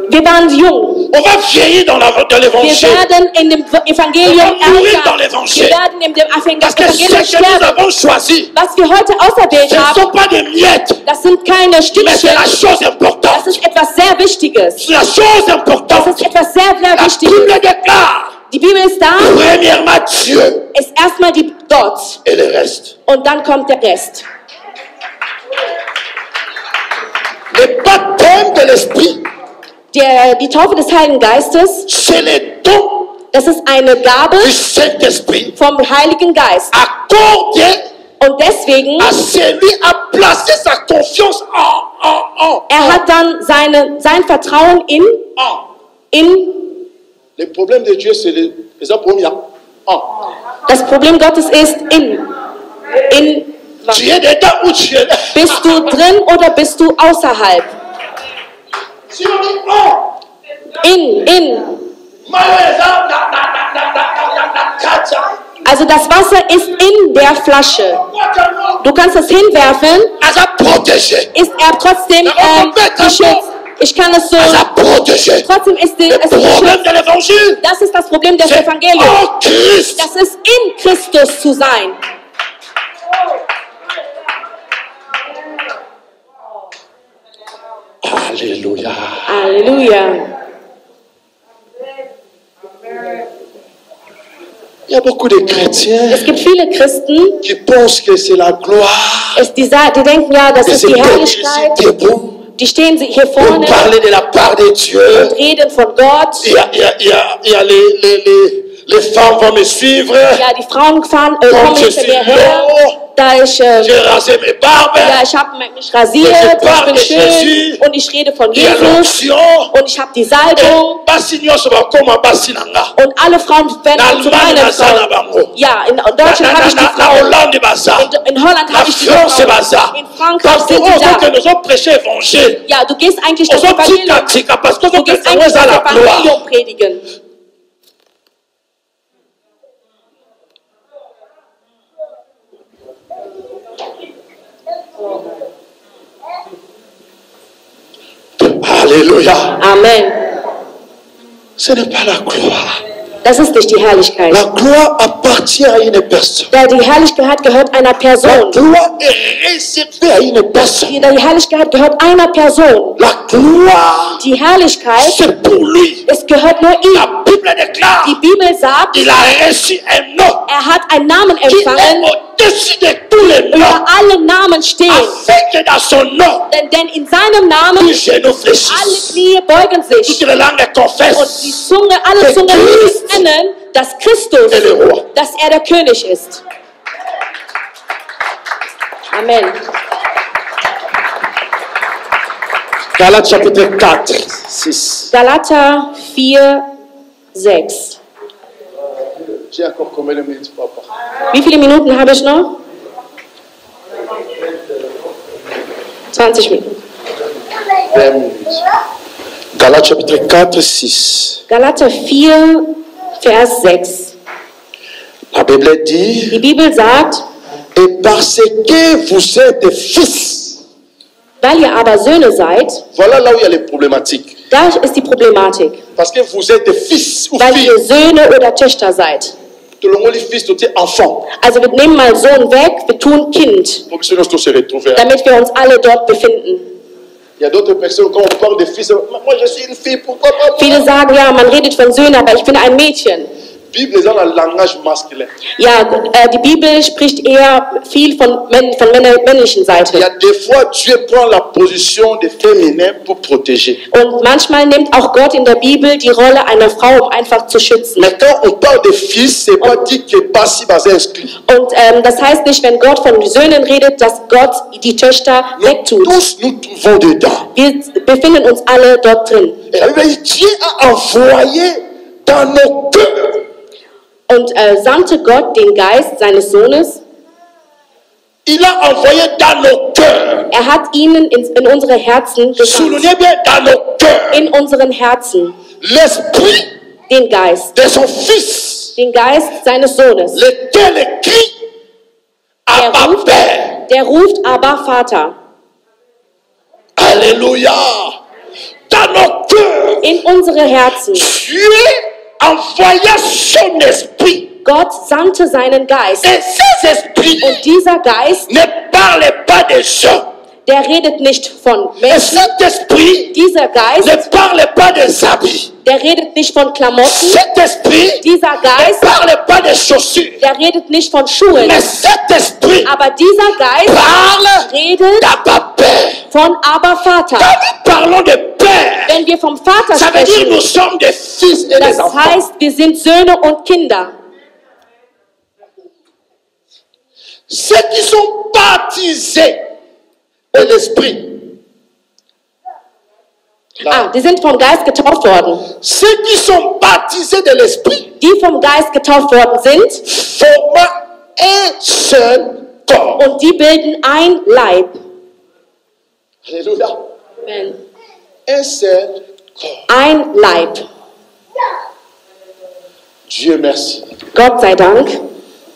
wir waren jung. On va vieillir dans Wir l'évangile. werden in dem Evangelium Wir werden mourir dans älter. l'évangile. Wir werden in dem Parce que Evangelium ce que nous sterben. avons choisi, Was wir heute auserwählt ce ne haben, sont pas des miettes, das sind keine mais c'est Stückchen. la chose Das importante. ist etwas sehr Wichtiges. C'est la chose Das importante. ist etwas sehr, sehr La Wichtiges. Bible déclare, Die Bibel ist da, premièrement Dieu ist erstmal die Gott et le reste. und dann kommt der Rest. Le baptême de l'esprit, Die Taufe des Heiligen Geistes, c'est le don das ist eine Gabe du Saint-Esprit vom Heiligen Geist. accordé Und deswegen, à celui à placer sa confiance er hat dann sein Vertrauen in Le problème de Dieu, c'est les problèmes. das Problem Gottes ist in. Tu es dedans ou tu es là? Bist du drin oder bist du außerhalb? Si on dit In. Also das Wasser ist in der Flasche. Du kannst es hinwerfen, ist er trotzdem geschützt. Ich kann es so. Trotzdem ist es geschützt. Das ist das Problem des Evangeliums. Das ist in Christus zu sein. Alléluia. Halleluja. Il y a beaucoup de chrétiens Es gibt viele Christen, qui pensent que c'est la gloire. die denken ja, das ist die Herrlichkeit. Die stehen hier vorne Pour parler de la part de Dieu. und reden von Gott. Il y a les femmes vont me suivre. Ja, die Frauen kommen hinter mir her. Da ich, J'ai rasé mes barbes. ja, ich habe mich rasiert, ich bin schön und ich rede von Il y a Jesus l'onction. und ich habe die Salbung und alle Frauen werden zu meinen Frauen. Ja, in Deutschland habe ich die Frauen. In Holland habe ich die Frauen. In Frankreich sind die da. Ja, du gehst eigentlich das Evangelium. Du gehst eigentlich das Evangelium predigen. Alléluia. Amen. Ce n'est pas la gloire. Das ist nicht die Herrlichkeit. La gloire appartient à une personne. Ja, die Herrlichkeit gehört einer La Person. gloire est réservée à une personne. Die Herrlichkeit gehört einer Person. La gloire, Die Herrlichkeit, c'est pour lui. es gehört nur ihm. La Bible déclare, Die Bibel sagt, il a reçu un nom er hat einen Namen qui est empfangen, au-dessus de tous les über noms. alle Namen stehen. Afin que dans son nom, Denn in seinem Namen tous genoux alle fléchissent. Knie beugen sich. Toutes les langues Und die confessent Zunge, alle Zungen bekennen, dass Christus, est le roi. dass er der König ist. Amen. Galates chapitre 4, 6. Galater 4, 6. J'ai encore combien de minutes, papa? Wie viele Minuten habe ich noch? 20 Minuten. 20 minutes. Galates chapitre 4, 6. Galater 4, Vers 6. La Bible dit, Die Bibel sagt, et parce que vous êtes fils. weil ihr aber Söhne seid, Voilà là où il y a les problématiques. da ist die Problematik. Parce que vous êtes fils ou Weil fille. ihr Söhne oder Töchter seid. Tout le monde est fils, tout est enfant. Also wir nehmen mal Sohn weg, wir tun Kind, Pour que nous tous se retrouver. damit wir uns alle dort befinden. Il y a d'autres personnes, quand on parle de fils, moi je suis une fille, pourquoi pas? Viele sagen, ja, man redet von Söhnen, aber ich bin ein Mädchen. La Bible est dans le langage masculin. Ja, die Bibel spricht eher viel von männlichen Il y a Seite. des fois, Dieu prend la position des féminins pour protéger. Und manchmal nimmt auch Gott in der Bibel die Rolle einer Frau, um einfach zu schützen. Mais quand on parle de fils, c'est pas dit que pas si basé inscrit. Und das heißt nicht, wenn Gott von Söhnen redet, dass Gott die Töchter wegtut. Tous nous trouvons dedans. Wir befinden uns alle dort drin. Et la Bible dit, Dieu a envoyé dans nos cœurs. Und sandte Gott den Geist seines Sohnes. Il a envoyé dans nos cœurs. Er hat ihnen in unsere Herzen gesandt. Soulignez bien, dans nos cœurs. In unseren Herzen. L'esprit Den Geist. de son fils. Den Geist seines Sohnes. Lequel écrit Abba Père. Der ruft aber Vater. Alléluia. Dans nos cœurs. In unsere Herzen. Dieu envoya son esprit. Gott sandte seinen Geist. Et ces esprits Und dieser Geist, ne parlaient pas des gens. der redet nicht von Et Menschen. cet esprit Dieser Geist, ne parlait pas des habits. der redet nicht von Klamotten. Cet esprit Dieser ne Geist, parlait pas des chaussures. der redet nicht von Schuhen. Mais cet esprit Aber dieser Geist parle redet d'Abba Père. von Aber Vater. Quand nous parlons de Père, Wenn wir vom Vater ça veut dire sprechen, nous sommes des fils et des das enfants. heißt, wir sind Söhne und Kinder. Ceux qui sont baptisés de l'esprit. Die sind vom Geist getauft worden. Ceux qui sont baptisés de l'esprit Die vom Geist getauft worden sind forment un seul corps. und die bilden ein Leib. Alléluia. Amen. Un seul corps. Ein Leib. Dieu merci. Gott sei Dank.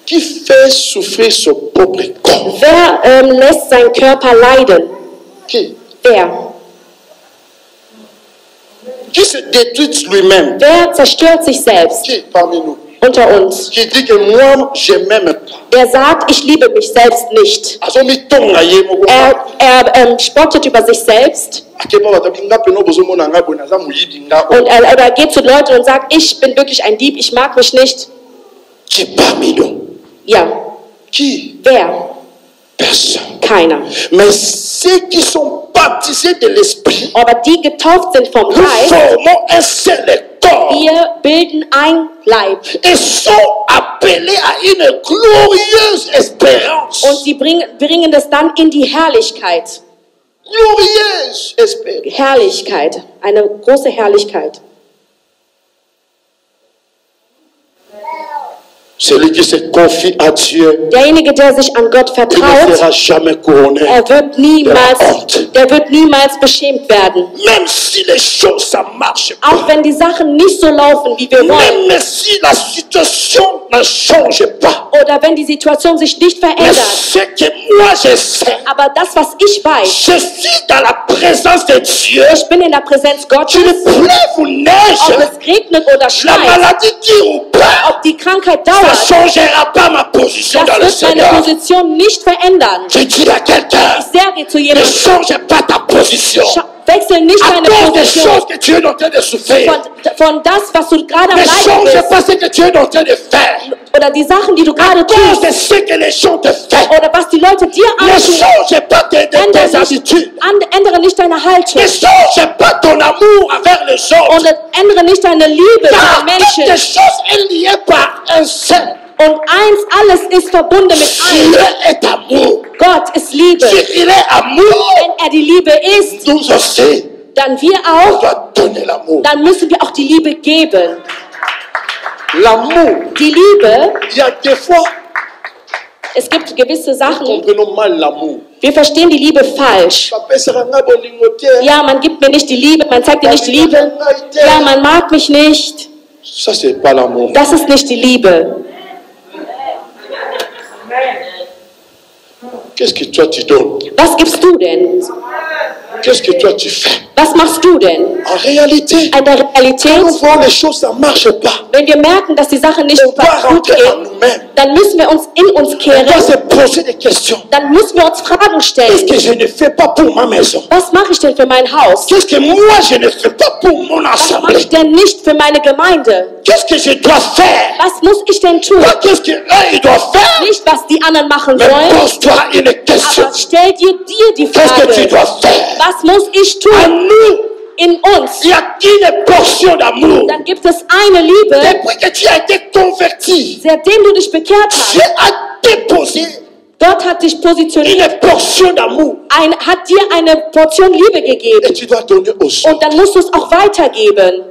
Qui fait souffrir son propre corps? Wer lässt seinen Körper leiden? Qui? Wer? Qui se détruit lui-même? Wer zerstört sich selbst Qui parmi nous? unter uns? Qui dit que moi, je m'aime pas. Der sagt, ich liebe mich selbst nicht. Er spottet über sich selbst. Und er geht zu Leuten und sagt, ich bin wirklich ein Dieb, ich mag mich nicht. Qui parmi nous? Ja. Qui? Wer? Personne. Keiner. Mais ceux qui sont baptisés de l'esprit, Aber die getauft sind vom nous Geist, formons un seul corps wir bilden ein Leib. et sont appelés à une glorieuse espérance. Und sie bringen das dann in die Herrlichkeit. Glorieuse espérance. Herrlichkeit. Eine große Herrlichkeit. Celui qui se confie à Dieu Derjenige, der sich an Gott il ne vertraut, sera jamais couronné. der wird niemals beschämt werden. Même si les choses ça marche pas, Auch wenn die Sachen nicht so laufen, wie wir wollen. même si la situation ne change pas, Oder wenn die Situation sich nicht mais verändert. ce que moi je sais, Aber das, was ich weiß, je suis dans la présence de Dieu. ich bin in der Präsenz Gottes, Qu'il pleuve ou ob neige, es regnet oder la schneit, maladie dure ou pas, ob die Krankheit ça dauert, ne changera pas ma position dans le das wird meine Seigneur. Position nicht verändern. Je dis à quelqu'un, Ich sage zu ne jemandem, change pas ta position. wechsel nicht À deine cause des Position choses que tu es en train de souffrir. von das, was du gerade am Ne Leiden change bist. pas ce que tu es en train de faire. Oder die Sachen, die du gerade À cause tust. de ce que les gens te font. Oder was die Leute dir Ne antun. change pas tes habitudes. Ändere nicht deine Haltung. Ne change pas ton amour envers les autres. Und ändere nicht deine Liebe zu Car den toutes les Menschen. choses sont liées par un seul. Und alles ist verbunden mit Dieu einem. est amour. Gott ist Liebe. Si il est amour, Wenn er die Liebe ist, nous aussi, dann wir on auch, doit donner l'amour. dann müssen wir auch die Liebe geben. L'amour, Die Liebe, il y a des fois, Es gibt gewisse Nous Sachen, comprenons mal l'amour. wir verstehen die Liebe falsch. Ja, man gibt mir nicht die Liebe, man zeigt dir nicht die Liebe. Ja, man mag mich nicht. Ça, c'est pas l'amour. Das ist nicht die Liebe. Qu'est-ce que toi tu donnes? Was gibst du denn? Qu'est-ce que toi tu fais? Was machst du denn? En réalité, In der quand Realität, on voit les choses, ça ne marche pas. wenn wir merken, dass die Sachen nicht On doit gut rentrer en gehen, nous-mêmes. dann müssen wir uns in uns On kehren. doit se poser des questions. Dann müssen wir uns Fragen Qu'est-ce stellen. que je ne fais pas pour ma maison? Was mache ich denn für mein Haus? Qu'est-ce que moi je ne fais pas pour mon Was mache assemblée? ich denn nicht für meine Gemeinde? Qu'est-ce que je dois faire? Was muss ich denn tun? Pas qu'est-ce qu'eux ils doivent faire, Nicht, was die anderen machen mais sollen, pose-toi une question. aber stell dir die Qu'est-ce que tu Frage, dois faire? was muss ich En tun nous, in uns? il y a une portion d'amour. Dann gibt es eine Liebe, Depuis que tu as été converti, seitdem du dich bekehrt Dieu hast. a déposé Gott hat dich positioniert, une portion d'amour. hat dir eine Portion Liebe Et gegeben. tu dois donner aux autres. Und dann musst du es auch weitergeben.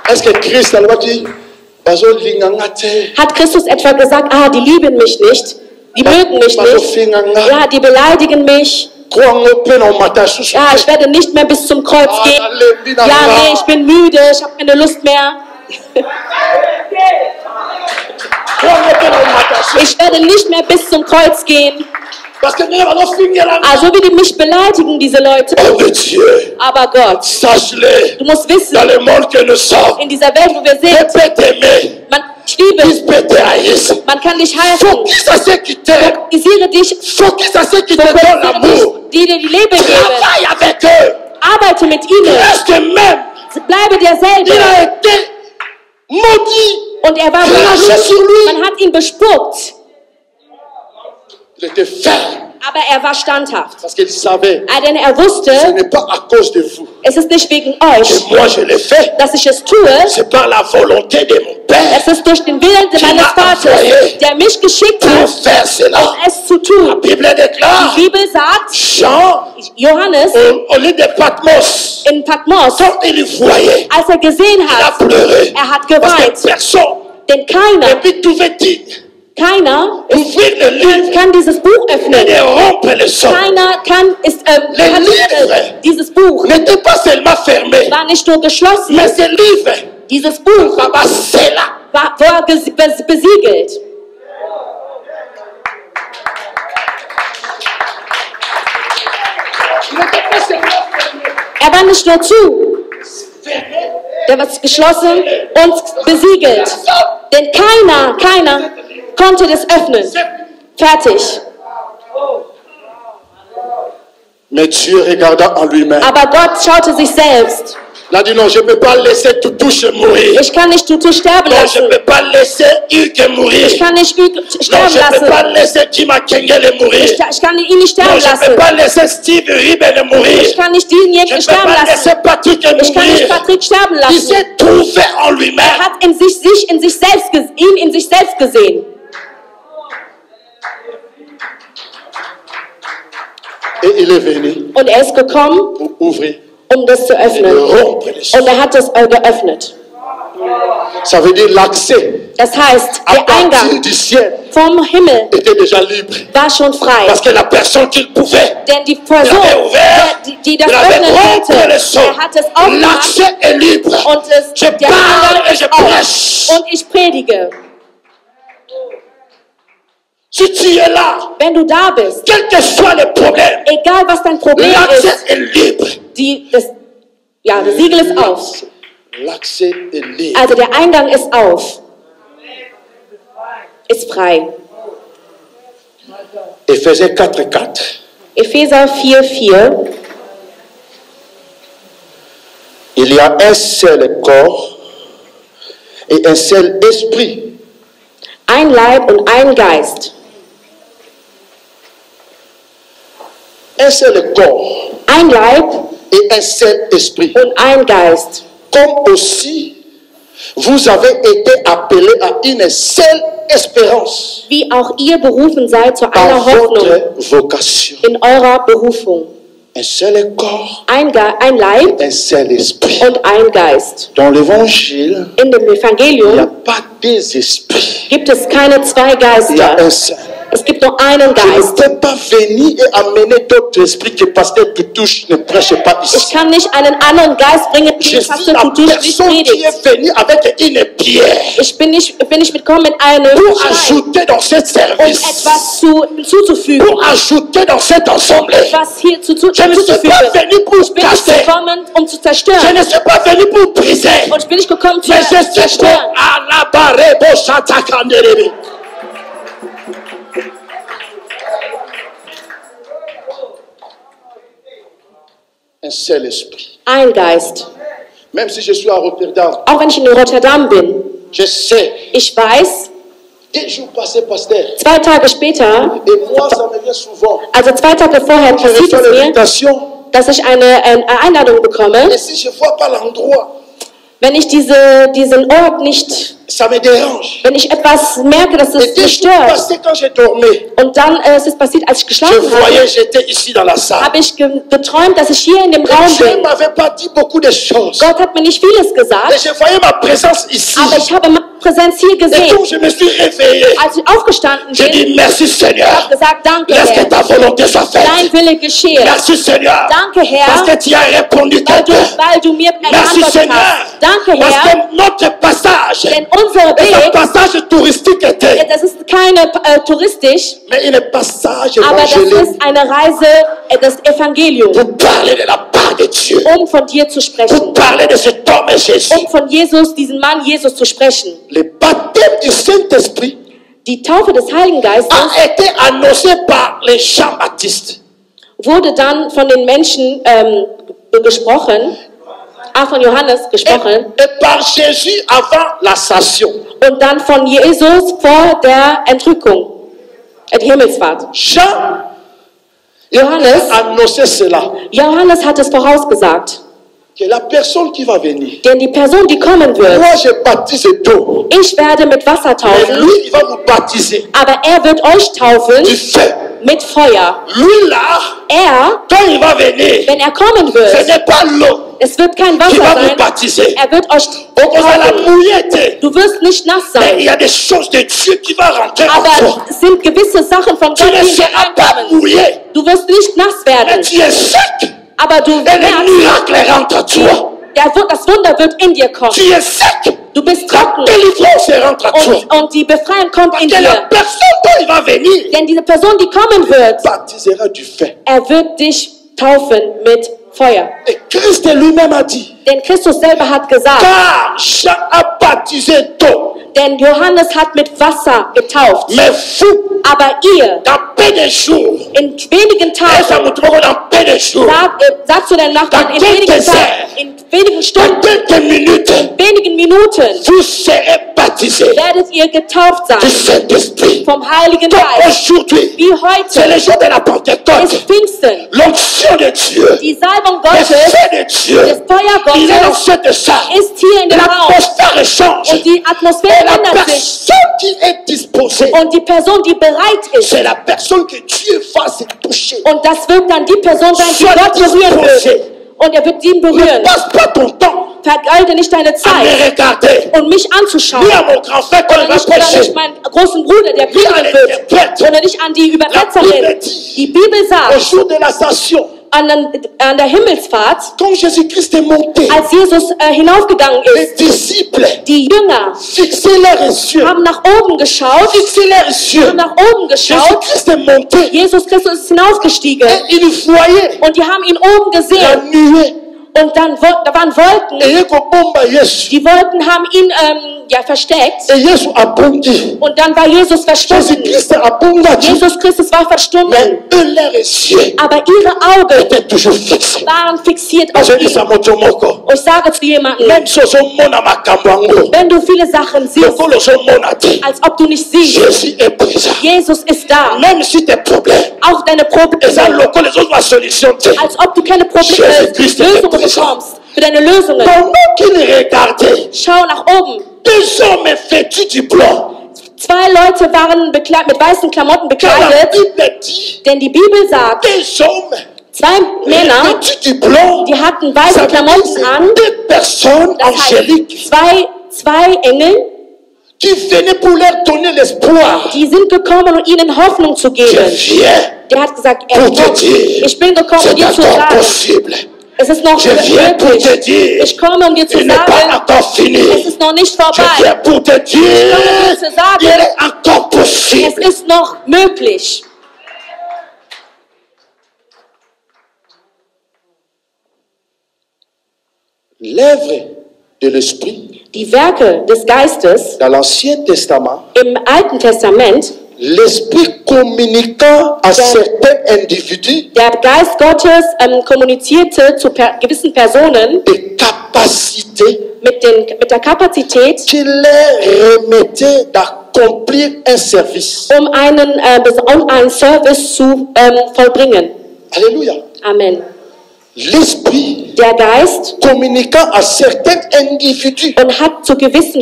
Est-ce que Christ a dit, Hat Christus etwa gesagt, die lieben mich nicht, die mögen mich nicht, ja, die beleidigen mich, ja, ich werde nicht mehr bis zum Kreuz gehen, ja, nee, ich bin müde, ich habe keine Lust mehr. Ich werde nicht mehr bis zum Kreuz gehen. Also wie die mich beleidigen, diese Leute. Aber Gott, du musst wissen, in dieser Welt, wo wir sind, ich liebe dich, man kann dich heißen. Fokussiere dich, die dir die Liebe geben. Arbeite mit ihnen. Bleibe dir selber. Und er war man hat ihn bespuckt. Aber er war standhaft. Denn er wusste, es ist nicht wegen euch, dass ich es tue. Es ist durch den Willen meines Vaters, der mich geschickt hat, um es zu tun. Die Bibel sagt, Johannes in Patmos, als er gesehen hat, er hat geweint. Denn keiner kann dieses Buch öffnen. Keiner kann dieses Buch. War nicht nur geschlossen. Dieses Buch war besiegelt. Er war nicht nur zu. Der war geschlossen und besiegelt. Denn keiner konnte das öffnen. Fertig. Aber Gott schaute sich selbst. Ich kann nicht Tutu sterben lassen. Ich kann nicht Hugues sterben lassen. Ich kann ihn nicht sterben lassen. Ich kann nicht denjenigen sterben lassen. Ich kann nicht Patrick sterben lassen. Er hat ihn in sich selbst gesehen. Und er ist gekommen, um das zu öffnen. Und er hat es geöffnet. Das heißt, der Eingang vom Himmel war schon frei. Denn die Person, die das öffnen konnte, er hat es aufgemacht und der Eingang ist auf. Und ich predige. Wenn du da bist, egal was dein Problem ist, das Siegel ist auf. Also der Eingang ist auf. Ist frei. Ephésiens 4:4. Epheser 4:4. Il y a un seul corps et un seul esprit. Ein Leib und ein Geist. Un seul corps. Ein Leib et un seul esprit. Und ein Geist. Comme aussi vous avez été appelés à une seule espérance. Wie auch ihr berufen seid zu einer Hoffnung vocation. in eurer Berufung. Un seul corps, ein Leib un seul esprit. und ein Geist. Dans l'évangile, In dem il n'y a Evangelium pas deux esprits. gibt es keine zwei Il y a Geister. un seul. Es gibt nur einen Je ne Geist. peux pas venir et amener d'autres esprits que Pasteur Toutouche ne prêche pas Ich ici. kann nicht einen anderen Geist bringen, Je den suis Pastor la Tutusch nicht personne qui predigt. est venue avec une pierre Ich bin nicht mitgekommen mit einem pour Stein, ajouter dans ce service, etwas hinzuzufügen. pour ajouter dans cette assemblée. Etwas hier Je ne suis pas hinzuzufügen. venu pour Ich bin nicht casser. gekommen, um zu Je zerstören. ne suis pas venu pour briser. Und ich bin nicht gekommen, zu Mais je sais zerstören. à la barre, bon, chatakanderebe. Un seul esprit. Ein Geist. Même si je suis à Rotterdam, Auch wenn ich in Rotterdam bin. je sais. Ich weiß, 2 jours passés, pasteur. 2 Tage später, Et moi, ça me vient souvent. also 2 Tage vorher Je passiert reçois es mir, l'invitation. dass ich eine Einladung bekomme. Et si je ne vois pas l'endroit, Wenn ich diesen Ort nicht, ça me dérange. wenn ich etwas merke, dass Et es 2 mich jours stört. passés, quand je dormais, Und dann ist es passiert, als ich je geschlafen voyais, habe, j'étais ici dans la salle. habe ich geträumt, dass ich hier in dem Raum Dieu ne bin. m'avait pas dit beaucoup de choses. Gott hat mir nicht vieles Et gesagt, je voyais ma présence ici. aber ich habe meine Präsenz hier Et gesehen. donc, je me suis réveillé. Als ich aufgestanden J'ai bin, dit merci Seigneur. habe ich gesagt, danke Laisse que Herr, ta volonté soit faite. dein Wille geschehe. Merci Seigneur. Danke Parce Herr, que tu as répondu weil du mir Merci geantwortet Seigneur. hast. Danke Parce Herr, que notre passage denn unser est un Weg, passage touristique était. das ist keine touristisch, Mais un passage aber das évangélique ist eine Reise des Evangeliums, pour parler de la part de Dieu. um von dir zu Pour sprechen, parler de cet homme Jésus. um von Jesus, diesen Mann Jesus zu sprechen. Le baptême du Saint-Esprit Die Taufe des Heiligen Geistes a été annoncé par les Jean-Baptiste. wurde dann von den Menschen gesprochen, von Johannes gesprochen, Et par Jésus avant l'ascension. und dann von Jesus vor der Entrückung, die Himmelsfahrt. Jean Johannes a annoncé cela. Johannes hat es vorausgesagt, Que la personne qui va venir, denn die Person, die kommen wird, moi je baptise d'eau. ich werde mit Wasser Mais taufen, lui, il va vous baptiser aber er wird euch taufen du feu. mit Feuer. Lui là, Er, quand il va venir, wenn er kommen ce wird, n'est pas l'eau es wird kein qui Wasser va vous sein, baptiser. er wird euch On va la taufen. mouiller. Du wirst nicht nass Mais il sein, y a des choses de Dieu qui vont rentrer en toi. aber es sind gewisse Sachen von Tu Gott, ne die seras pas hineinkommen. mouillé, Du wirst nicht nass mais werden, tu es sec. aber du Et le merkst, miracle rentre en toi. das Wunder wird in dir kommen. Tu es sec. Du bist La trocken délivrance rentre en toi. und die Befreiung kommt in Que la dir. personne dont il va venir Denn diese Person, die kommen wird, baptisera du feu. er wird dich taufen mit Feuer. Et Christ lui-même a dit, Denn Christus selber hat gesagt, car Jean a baptisé d'eau, denn Johannes hat mit Wasser getauft. mais vous, Aber ihr, dans peu de jours, in wenigen et ça Tagen, vous trouve dans peu de jours, sag zu deinen Nachbarn, in wenigen Tagen, in wenigen dans Stunden, quelques minutes, wenigen Minuten vous serez baptisés werdet ihr getauft du sein Saint-Esprit. vom Heiligen Donc Geist. aujourd'hui, Wie c'est heute le jour de la ist Pentecôte. Pfingsten. L'onction de Dieu, Die Salbung le Gottes, feu de Dieu, das Feuer il est dans Gottes cette salle. ist hier in dem Raum. L'atmosphère change. Und die Et Atmosphäre la ändert sich. personne qui est disposée, Und die Person, die bereit ist, c'est la personne que Dieu va se toucher. und das wird dann die Person sein, die Sois Gott berühren disposé. wird. Und er wird ihn Ne berühren. passe pas ton temps Vergeude nicht deine à me Zeit, regarder. um mich anzuschauen. Ni à mon grand frère quand il va Oder nicht prêcher. meinen großen Bruder, der Ni à predigen wird. l'interprète. Oder nicht an die Übersetzerin. Die Bibel Au sagt, jour de l'ascension, an der Himmelsfahrt, quand Jésus-Christ est monté, als Jesus hinaufgegangen les ist, disciples die Jünger fixaient leurs yeux. haben nach oben geschaut, Fixaient leurs yeux. haben nach oben geschaut. Jésus-Christ est monté. Jesus Christus ist hinaufgestiegen Et ils voyaient und die haben ihn oben la gesehen. nuée. Und dann da waren Wolken. Et Die Wolken haben ihn versteckt. Jésus a bondi. Und dann war Jesus verstummt. Jésus-Christ a bondi. Jesus Christus war verstummt. Mais eux, leurs yeux Aber ihre Augen étaient toujours fixés. waren fixiert auf Je dis ihn. ça, mon Tomoko. Und ich sage zu jemandem, Même si on mona makambango, wenn du viele Sachen siehst, le so mona te, als ob du nicht siehst, Jésus est présent. Jesus ist da. Même si tes problèmes, Auch deine et ça, Probleme, le les autres solution te. als ob du keine Jesus Christ ist Lösungen präsent. bekommst. Für deine Lösungen. Pendant qu'il regardait, Schau nach oben. 2 hommes vêtus du blanc. 2 Leute waren mit weißen Klamotten Car la bekleidet, Bible dit, denn die Bibel sagt, 2 hommes Zwei Männer, die hatten weiße Klamotten an. Das heißt, zwei Engel, die sind gekommen, um ihnen Hoffnung zu geben. Der hat gesagt, ich bin gekommen, um dir zu sagen, es ist noch möglich. Ich komme, um dir zu sagen, es ist noch nicht vorbei. Ich komme, um dir zu sagen, es ist noch möglich. L'œuvre de l'esprit. Die Werke des Geistes Dans l'Ancien Testament, im Alten Testament, l'esprit communiquant à certains individus, der Geist Gottes kommunizierte zu gewissen Personen des capacités mit der Kapazität, qui leur remettait d'accomplir un service. um einen Service zu vollbringen. Alléluia. Amen. L'esprit Der Geist communiquant à certains individus und hat zu gewissen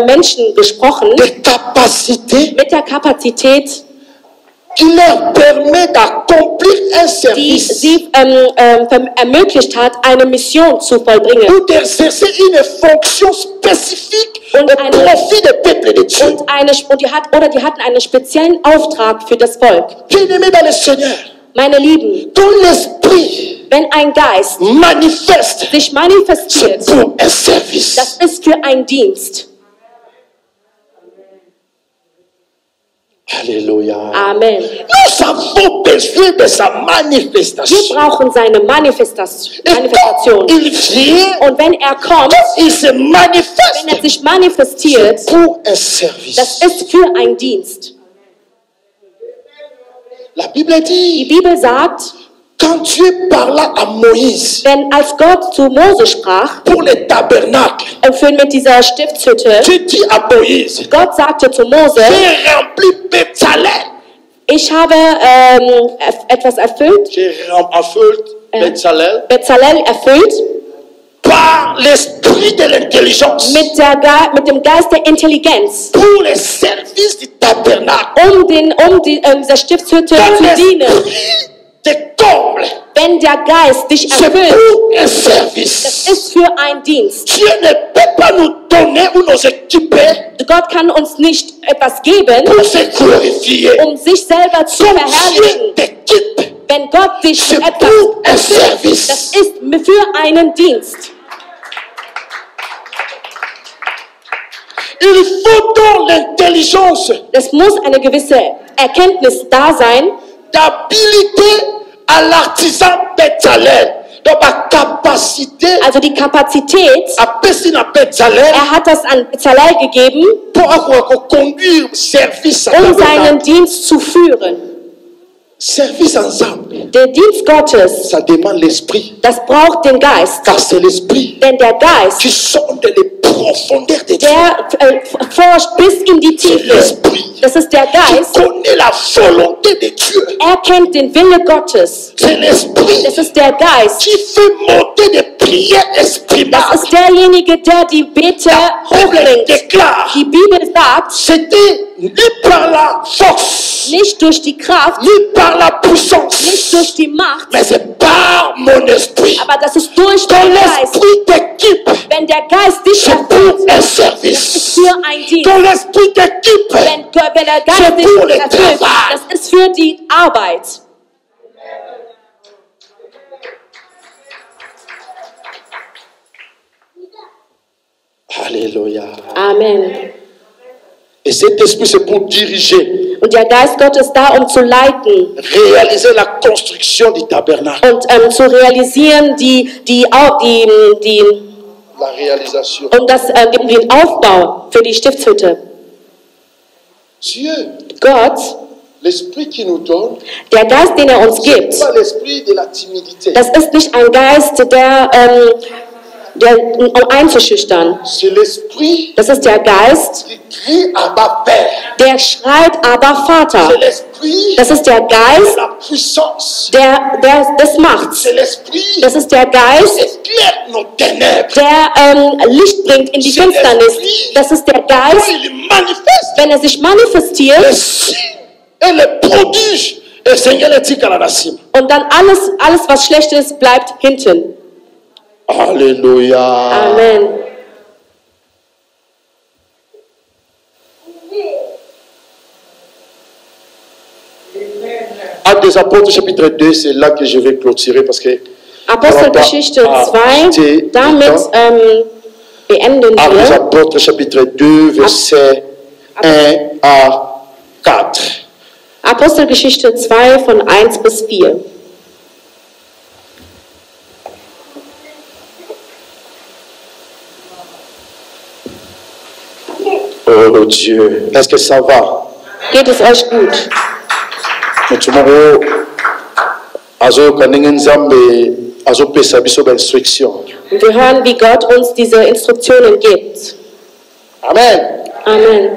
Menschen gesprochen des capacités mit der Kapazität, qui leur permet d'accomplir un die service sie ermöglicht hat, eine Mission zu vollbringen. ou d'exercer une fonction spécifique au profit des peuples de Dieu. Die hatten einen speziellen Auftrag für das Volk. Bien-aimés dans le Seigneur, Meine Lieben, quand l'esprit wenn ein Geist manifeste, sich manifestiert, c'est pour un service. das ist für einen Dienst. Alléluia. Amen. Nous avons besoin de sa manifestation. Wir brauchen seine Manifestation. Il vient, Und wenn er kommt, il se manifeste. wenn er sich manifestiert, C'est pour un service. das ist für einen Dienst. La Bible Die dit, Bibel sagt, quand Dieu parla à Moïse als Gott zu Mose sprach, pour le tabernacle, mit dieser Stiftshütte, Dieu dit à Moïse, Gott sagte zu Mose, j'ai rempli Bezalel. ich habe etwas erfüllt, J'ai erfüllt Bezalel Bezalel erfüllt, par l'esprit de l'intelligence mit dem Geist der Intelligenz, pour le service du tabernacle. dieser Stiftshütte zu dienen. Te comble. Wenn der Geist dich C'est erfüllt, pour un service. das ist für einen Dienst. Dieu ne peut pas nous donner ou nous équiper Gott kann uns nicht etwas geben, pour se glorifier. um sich selber zu Comme verherrlichen. Dieu t'équipe, Wenn Gott dich c'est mit etwas pour un erfüllt, service. das ist für einen Dienst. Il faut donc l'intelligence, Es muss eine gewisse Erkenntnis da sein, d'habilité à l'artisan Bezalel. Donc ma capacité also die Kapazität. à passer dans Bezalel Er hat das an Bezalel gegeben, pour conduire service à um tabernacle. seinen Dienst zu führen. Service ensemble. Der Dienst Gottes, Ça demande l'esprit. das braucht den Geist. Car c'est l'esprit Denn der Geist, qui sonde les profondeurs de Dieu. der forscht bis in die Tiefe. Das ist der Qui Geist. connaît la volonté de Dieu. Er kennt den Wille Gottes. C'est l'esprit Das ist der Geist. qui fait monter des prières Das exprimables. ist derjenige, der die Bete La Bible hochbringt. déclare, Die Bibel sagt, c'était ni par la force, nicht durch die Kraft, ni par la nicht puissance, durch die Macht, mais c'est par mon esprit. aber das ist durch Quand den Geist. l'esprit t'équipe, Wenn der Geist dich c'est pour erfüllt, un das ist service. für ein Dienst. Quand l'esprit t'équipe, Wenn der Geist C'est dich pour le erfüllt, travail. das ist für die Arbeit. Alléluia. Amen. Et cet esprit, c'est pour diriger, Und der Geist Gottes ist da, um zu leiten réaliser la construction du tabernacle. und zu realisieren, La réalisation. den Aufbau für die Stiftshütte. Dieu, Gott, l'esprit qui nous donne, der Geist, den er uns c'est gibt, pas l'esprit de la timidité. das ist nicht ein Geist, um einzuschüchtern. C'est l'esprit Das ist der Geist, qui crie à ma Père. der schreit, aber Vater. C'est l'esprit Das ist der de Geist, la puissance. des Machts. C'est l'esprit Das ist der qui Geist, éclaire nos ténèbres. der Licht bringt in die Finsternis. Das ist der Quand Geist, il manifeste wenn er sich manifestiert, les signes et les prodiges Und dann alles was schlecht ist, bleibt hinten. Alléluia. Amen. Actes des Apôtres, chapitre 2, c'est là que je vais clôturer parce que Apostelgeschichte 2, damit beenden Actes des wir. Apôtres, chapitre 2, versets 1 à 4. Apostelgeschichte 2 von 1 bis 4. Oh Dieu, est-ce que ça va? Geht es euch gut? Tomorrow, azo kaningen nzambe azo pesa biso ba instruction. Und wir hören, wie Gott uns diese Instruktionen gibt. Amen. Amen.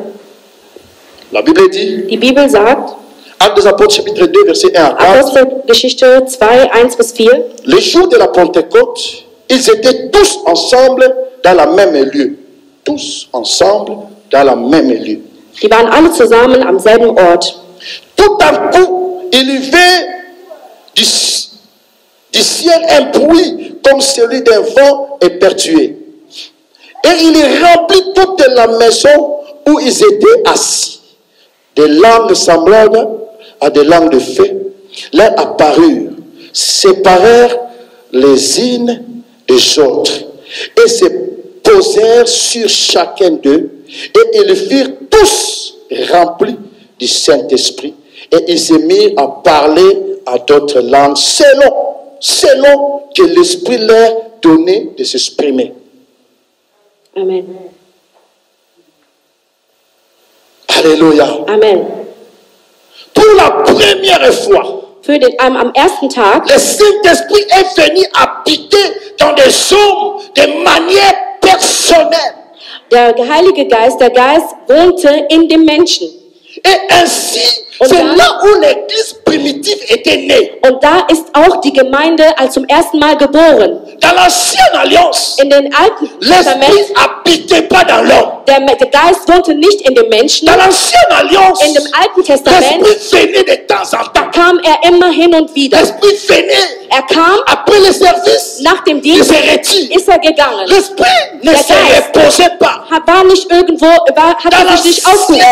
La Bible dit, Die Bibel sagt, Actes des Apôtres, chapitre 2, verset 1 à 4. Apostelgeschichte 2, 1 bis 4. Le jour de la Pentecôte, ils étaient tous ensemble dans la même lieu. Tous ensemble dans la même lieu. Die waren alle zusammen am selben Ort. Tout à coup, il y avait du ciel un bruit comme celui d'un vent épertué. Et il remplit toute la maison où ils étaient assis. Des langues semblables à des langues de feu leur apparurent, séparèrent les unes des autres et se posèrent sur chacun d'eux. Et ils furent tous remplis du Saint-Esprit. Et ils se mirent à parler à d'autres langues selon que l'Esprit leur donnait de s'exprimer. Amen. Alléluia. Amen. Pour la première fois, Am ersten Tag le Saint-Esprit est venu habiter dans des hommes de manière personnelle. der Heilige Geist, der Geist wohnte in dem Menschen. Et ainsi, c'est là où l'église primitive était née. Und da ist auch die Gemeinde als zum ersten Mal geboren. Dans l'ancienne alliance, In den Alten Testament, l'esprit habitait pas dans l'homme. der Geist wohnte nicht in dem Menschen. Dans l'ancienne alliance, In dem Alten Testament l'esprit venait de temps en temps. kam immer hin und wieder. L'esprit venait Kam après le service. nach dem Il Dienst, se retire. ist gegangen. L'esprit ne Der se Geist reposait pas. War nicht irgendwo, hat sich nicht ausgeruht.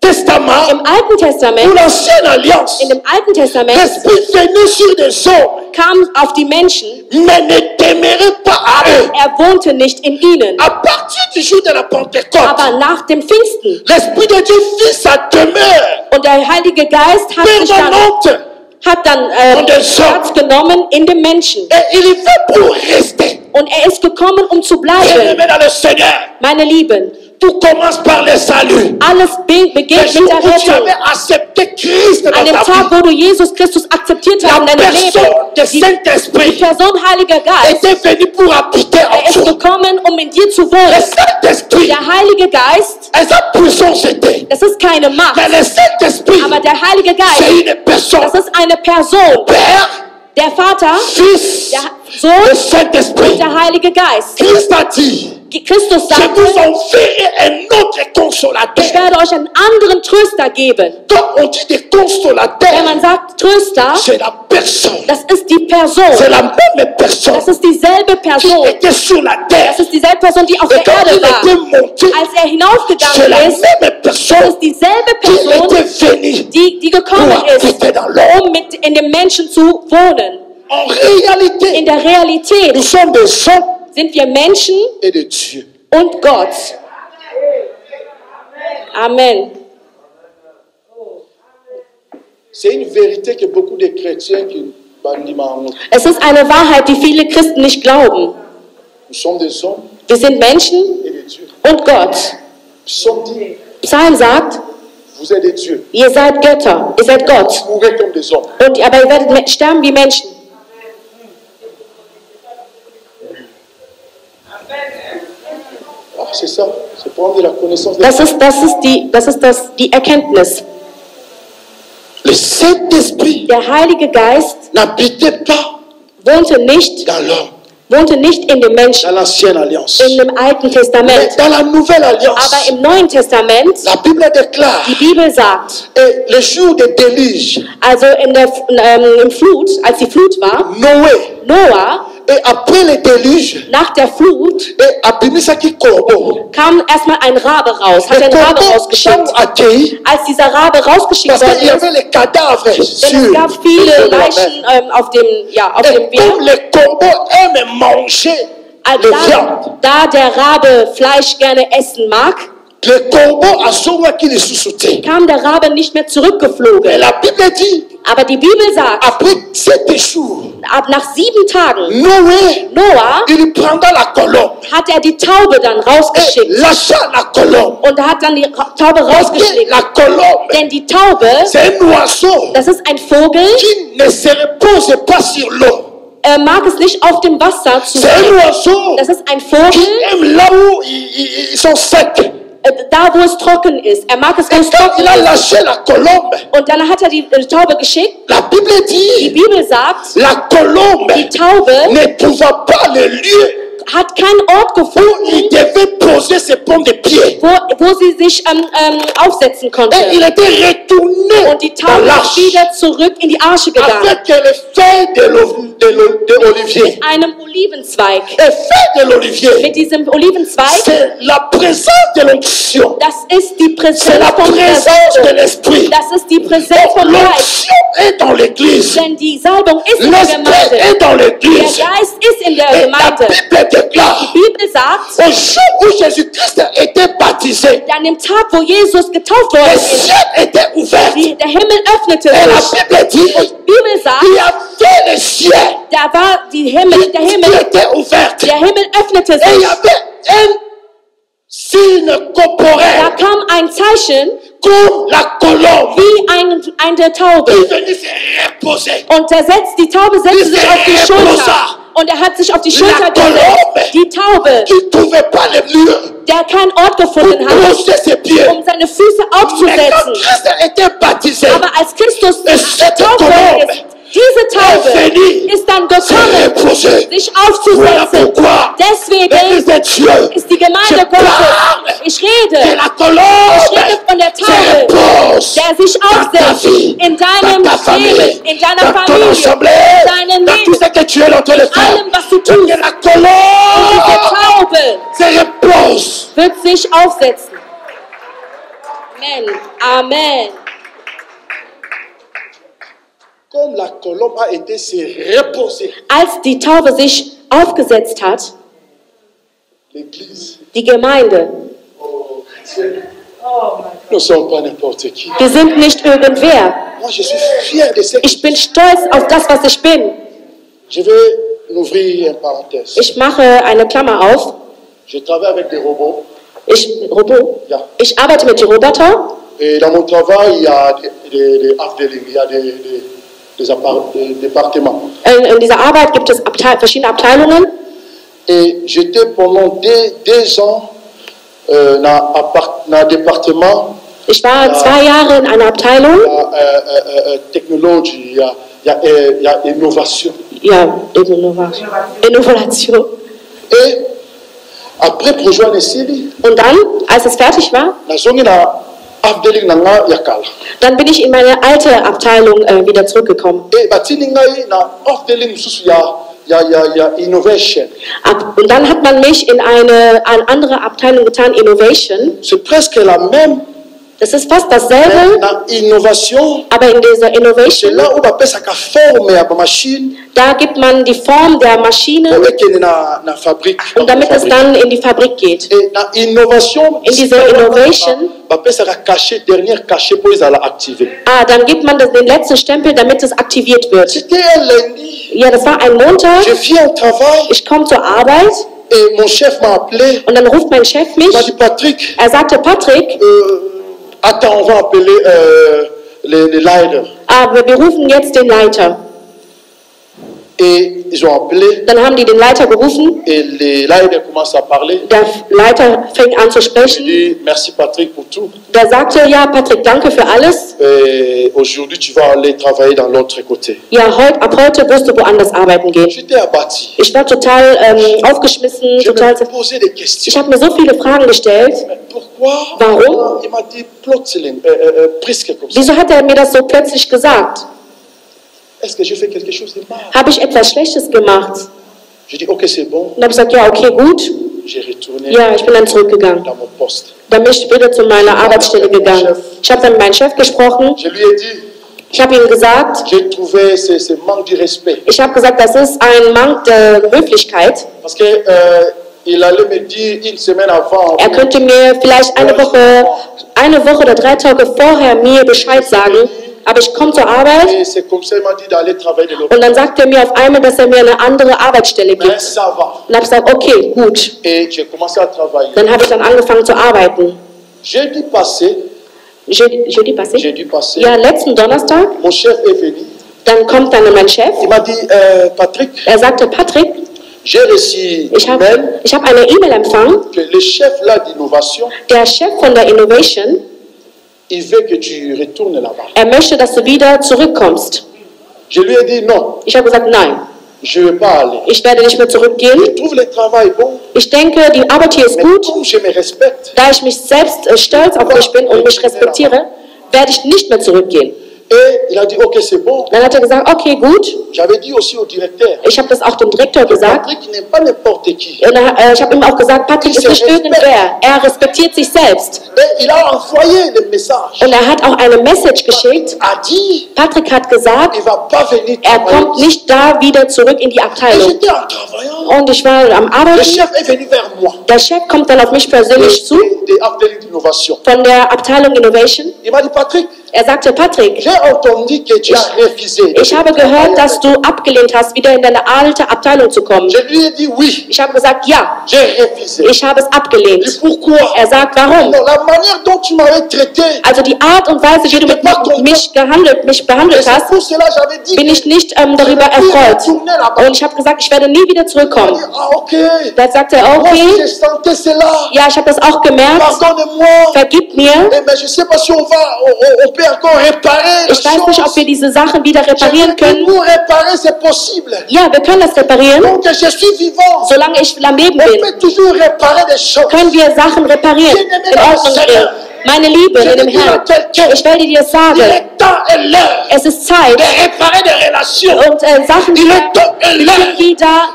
Testament, Im Alten Testament, pour l'ancienne alliance, in dem Alten Testament l'esprit venait sur des hommes, kam auf die Menschen, mais ne demeurait pas à eux. wohnte nicht in ihnen. À partir du jour de la Pentecôte, Aber nach dem Pfingsten, l'Esprit de Dieu fit sa demeure und der Heilige Geist permanente hat dann Platz genommen in dem Menschen. et il y fait pour rester. Und ist gekommen, um zu bleiben. Bien-aimés dans le Seigneur, Meine Lieben, tout commence par le salut. alles beginnt Le jour mit der où tu Rettung. avais accepté Christ dans An dem ta Tag, vie, wo du Jesus Christus akzeptiert hast in la deinem Leben, personne de die Saint-Esprit Person Heiliger Geist, était venue pour habiter en ist toi. gekommen, um in dir zu Le wohnen. Saint-Esprit, Der Heilige Geist, sa puissance était. das ist keine Macht, Mais le Saint-Esprit, aber der Heilige Geist, c'est une personne. das ist eine Person. Père, Der Vater, Fils, der le Sohn Saint-Esprit. und der Heilige Geist. Christ a dit, Christus je sagte, vous enverrai un autre ich consolateur. werde euch einen anderen Tröster geben. Quand on dit des Wenn consolateurs, man sagt Tröster, c'est la personne. das ist die Person. C'est la même personne Das ist dieselbe qui Person. était sur la terre. Das ist dieselbe Person, die auf Et der quand il Erde war. était monté, Als c'est hinaufgegangen la ist, même das personne ist dieselbe qui Person, était venue die gekommen pour ist, habiter dans l'homme. um mit in dem Menschen zu wohnen. En réalité, In der Realität nous sommes des hommes sind wir Menschen et de Dieu. und Gott. Amen. C'est une vérité que beaucoup de chrétiens qui bandiment. Es ist eine Wahrheit, die viele Christen nicht glauben. Nous sommes des hommes Wir sind Menschen et de Dieu. und Gott. Psaume dit, Psalm sagt, vous êtes des dieux. ihr seid Götter, ihr seid Gott. Vous mourrez comme des hommes. Aber ihr werdet sterben wie Menschen. Ah, c'est ça. C'est prendre la connaissance de Das ist die Erkenntnis. Le Saint-Esprit Der Heilige Geist n'habitait pas wohnte nicht dans l'homme. wohnte nicht in dem Menschen, dans l'ancienne alliance. in dem Alten Testament. Mais dans la nouvelle alliance, Aber im Neuen Testament, la Bible déclare, die Bibel sagt, et le jour de déluge, also im Flut, als die Flut war, Noah, et après le déluge, nach der Flut, et abimisaki corbeau, kam erstmal ein Rabe raus, hat einen Rabe rausgeschickt. Als dieser Rabe rausgeschickt worden ist, denn es gab viele Leichen auf dem Weg. Da der Rabe Fleisch gerne essen mag, kam der Rabe nicht mehr zurückgeflogen. Aber die Bibel sagt, ab nach 7 Tagen, Noah hat er die Taube dann rausgeschickt. Und er hat dann die Taube rausgeschickt. Denn die Taube, das ist ein Vogel, mag es nicht auf dem Wasser zu sein. Das ist ein Vogel, da wo es trocken ist. Er mag es, wo es trocken ist. Und dann hat er die Taube geschickt. Die Bibel sagt, die Taube hat keinen Ort gefunden, wo sie sich aufsetzen konnte. Und die Taube ist wieder zurück in die Arche gegangen. Mit einem Olivenzweig. Mit diesem Olivenzweig. Das ist die Präsenz vom Geist. Das ist die Präsenz vom Geist. Denn die Salbung ist in der Gemeinde. Der Geist ist in der Gemeinde. Die Bibel sagt, an dem Tag, wo Jesus getauft worden ist, der Himmel öffnete sich. Die Bibel sagt, da war der Himmel öffnete sich. Da kam ein Zeichen wie eine Taube. Und die Taube setzte sich auf die Schulter. Und er hat sich auf die Schulter gesetzt. Die Taube, der keinen Ort gefunden hat, um seine Füße aufzusetzen. Aber als Christus getauft worden ist, diese Taube ist dann gekommen, sich aufzusetzen. Deswegen ist die Gemeinde Gottes. Ich rede von der Taube, der sich aufsetzt in deinem Leben, in deiner Familie, in deinem Leben, in allem, was du tust. Und diese Taube wird sich aufsetzen. Amen. Amen. Als die Taube sich aufgesetzt hat, die Gemeinde, wir sind nicht irgendwer. Ich bin stolz auf das, was ich bin. Ich mache eine Klammer auf. Ich arbeite mit den Robotern. Dans mon travail, il y a des Afdelings, il y a des départements. In dieser Arbeit gibt es verschiedene Abteilungen. Et j'étais pendant deux ans dans un département. Ich war 2 Jahre in einer Abteilung. Technologie, il y a innovation. Ja, Innovation. Et après, pour rejoindre ici, und dann, als es fertig war, dann bin ich in meine alte Abteilung wieder zurückgekommen. Und dann hat man mich in eine andere Abteilung getan, Innovation. Das ist fast dasselbe, aber in dieser Innovation, da gibt man die Form der Maschine, und damit es dann in die Fabrik geht. In dieser Innovation, dann gibt man den letzten Stempel, damit es aktiviert wird. Ja, das war ein Montag. Ich komme zur Arbeit. Und dann ruft mein Chef mich. Er sagte, Patrick, attends, on va appeler les leaders. Aber wir rufen jetzt den Leiter. Et ils ont appelé. Dann haben die den Leiter gerufen. Et là, il commence à parler. Der Leiter fing an zu sprechen. Il dit, merci Patrick pour tout. Der sagte, ja, Patrick, danke für alles. Aujourd'hui, tu vas aller travailler dans l'autre côté. Ja, ab heute wirst du woanders arbeiten gehen. J'étais abattu. Ich war total aufgeschmissen. Je me posais des questions. Ich habe mir so viele Fragen gestellt. Pourquoi? Warum? Il m'a dit plötzlich, presque comme ça. Wieso hat er mir das so plötzlich gesagt? Est-ce que je fais quelque chose de mal? Habe ich etwas Schlechtes gemacht? Je dis, ok, c'est bon. Und habe gesagt, ja, okay, gut. J'ai retourné Ja, ich bin dann zurückgegangen. dans mon poste. Dann bin ich wieder zu meiner Arbeitsstelle gegangen. Ich habe dann mit meinem Chef gesprochen. Je lui ai dit, ich habe ihm gesagt, j'ai trouvé ce manque de respect. Ich habe gesagt, das ist ein Mangel der Höflichkeit. Parce que il allait me dire une semaine avant. Er könnte mir vielleicht eine Woche oder 3 Tage vorher mir Bescheid sagen. Aber ich komme zur Arbeit und dann sagt er mir auf einmal, dass er mir eine andere Arbeitsstelle gibt. Und dann habe ich gesagt, okay, gut. Dann habe ich dann angefangen zu arbeiten. Jeudi passé? Ja, letzten Donnerstag. Dann kommt dann mein Chef. Er sagte, Patrick, ich habe eine E-Mail empfangen. Der Chef von der Innovation, il veut que tu retournes là-bas. Er möchte, dass du wieder zurückkommst. Je lui ai dit non. Ich habe gesagt, nein. Je vais pas aller. Ich werde nicht mehr zurückgehen. Je trouve le travail bon. Ich denke, die Arbeit hier ist gut. Je me respecte. Da ich mich selbst stolz auf mich bin und mich respektiere, werde ich nicht mehr zurückgehen. Et il a dit, ok, c'est bon. Dann hat er gesagt, okay, gut. J'avais dit aussi au directeur. Ich habe das auch dem Direktor gesagt. Patrick n'est pas n'importe qui. Ich habe ihm auch gesagt, Patrick ist nicht irgendwer. Er respektiert sich selbst. Et il a envoyé le message. Und er hat auch eine Message geschickt. A dit, Patrick hat gesagt, il va pas venir er kommt nicht da wieder zurück in die Abteilung. Und ich war am Arbeiten. Le chef est venu vers moi. Der Chef kommt dann auf mich persönlich zu. Von der Abteilung Innovation. Il m'a dit, Patrick. Er sagte, Patrick, ich habe gehört, dass du abgelehnt hast, wieder in deine alte Abteilung zu kommen. Ich habe gesagt, ja. Ich habe es abgelehnt. Er sagt, warum? Also die Art und Weise, wie du mich behandelt hast, bin ich nicht darüber erfreut. Und ich habe gesagt, ich werde nie wieder zurückkommen. Dann sagt er, okay. Ja, ich habe das auch gemerkt. Vergib mir. Ich weiß nicht, ob wir diese Sachen wieder reparieren können. Ja, wir können das reparieren. Solange ich am Leben bin, können wir Sachen reparieren. In Ordnung bringen. Meine Liebe in dem Herrn, ich werde dir sagen, es ist Zeit, und Sachen wieder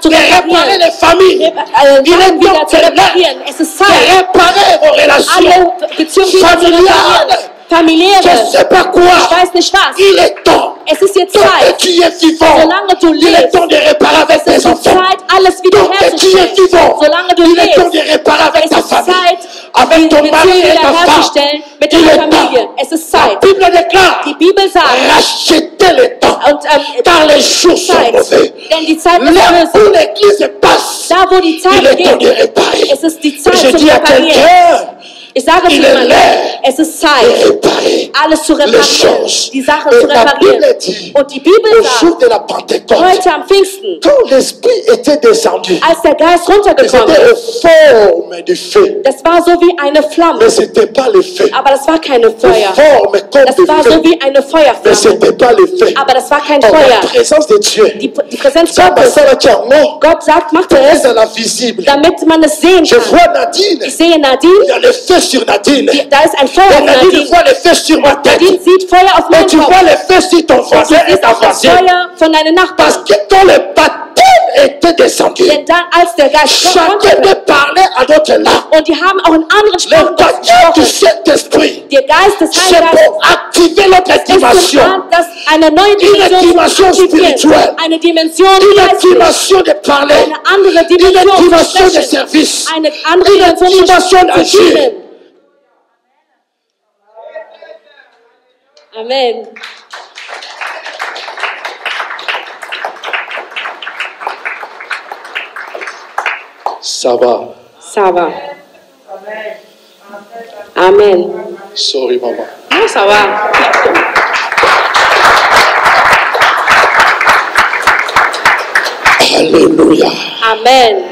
zu reparieren. Sachen wieder zu reparieren. Es ist Zeit, alle Beziehungen wieder zu reparieren. Familiäre. Ich weiß nicht was. Es ist jetzt Zeit. Solange du lebst. Es ist Zeit, alles wiederherzustellen. Solange du lebst. Es ist Zeit, die Beziehung wiederherzustellen mit deiner Familie. Es ist Zeit. Die Bibel sagt, denn die Zeit ist böse. Da wo die Zeit geht, es ist die Zeit zu reparieren. Ich sage zu jemandem, es ist Zeit, alles zu reparieren, die Sachen zu reparieren. Und die Bibel sagt, heute am Pfingsten, als der Geist runtergekommen ist, das war so wie eine Flamme, aber das war keine Feuer. Das war so wie eine Feuerflamme, aber das war kein Feuer. Die Präsenz Gottes, Gott sagt, machte es, damit man es sehen kann. Ich sehe Nadine. Sur Nadine. Da ist ein Feuer auf Nadine voit le feu sur ma tête. Nadine sieht Feuer auf meinem Kopf. Tu vois le feu sur ton voisin et ta voisine. Feuer von deinen Nachbarn. Parce que quand le baptême était descendu, denn dann, als der Geist chacun de parler à d'autres langues. Und die haben auch in anderen Sprachen gesprochen. Der Geist des Heiligen Geistes activer notre dimension. Das eine neue Dimension spirituelle. Eine Dimension de parler. Eine andere Dimension de service. Eine andere Dimension d'agir. Amen. Ça va. Ça va. Amen. Sorry, maman. Non, ça va. Alléluia. Amen.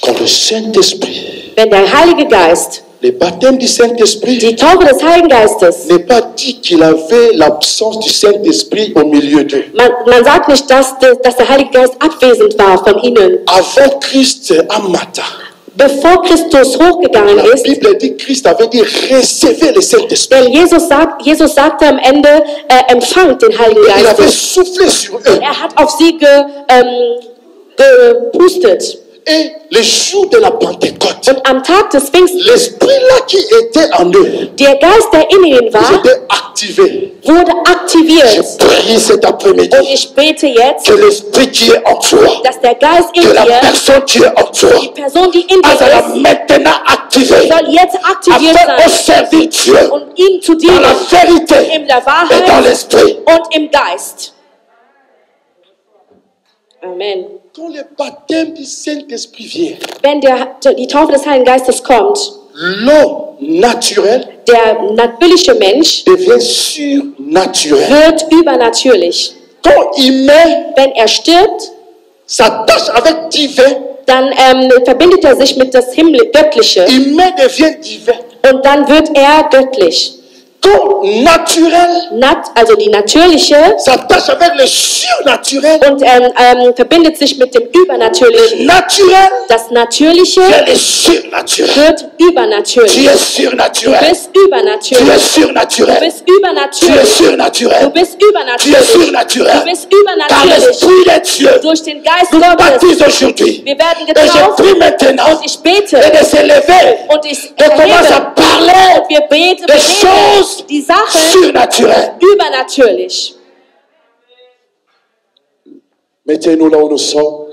Quand le Saint-Esprit, Wenn der Heilige Geist, le baptême du Saint-Esprit, die Taufe des Heiligen Geistes, n'est pas dit qu'il avait l'absence du Saint-Esprit au milieu d'eux. man sagt nicht, dass der Heilige Geist abwesend war von ihnen. Avant Christ à Mattha, Bevor Christus hochgegangen la ist, Bible dit Christ avait dit recevez le Saint-Esprit. denn Jesus sagte am Ende, empfangt den Heiligen Il avait Geist. soufflé sur eux. Er hat auf sie gepustet. Et le jour de la Pentecôte, Und am Tag des Pfingsten, l'Esprit-là qui était en eux, der Geist, der in ihnen ils war, étaient activés. wurde Je aktiviert. prie cet après-midi Und ich bete jetzt, que l'Esprit qui est en toi, dass der Geist in que la dir, personne qui est en die toi, Person, die in elle dir sera ist, maintenant activée soll jetzt aktiviert afin de sein, servir Dieu um ihm zu dans la dienen, vérité in der et dans Wahrheit l'Esprit. und im Geist. Amen. Quand le baptême du Saint-Esprit vient, Wenn die Taufe des Heiligen Geistes kommt, l'homme naturel der natürliche Mensch devient surnaturel. wird übernatürlich. Quand il meurt, Wenn er stirbt, s'attache avec divin, dann verbindet er sich mit das Göttliche il meurt, devient divin. und dann wird er göttlich. Quand naturel Also die natürliche s'attache avec le surnaturel, und verbindet sich mit dem Übernatürlichen. naturel Das Natürliche devient le surnaturel. wird Tu übernatürlich. es Du surnaturel. bist Tu übernatürlich. es Du surnaturel. bist Tu es übernatürlich. Du surnaturel. bist Tu es übernatürlich. Du surnaturel. bist Car übernatürlich. l'Esprit de Dieu Durch den Geist nous Gottes. baptise aujourd'hui. Wir werden Et je getauft prie maintenant und ich bete et de s'élever und ich et commence à erhebe parler und wir beten des choses die Sachen surnaturelles. übernatürlich. Mettez-nous là où nous sommes.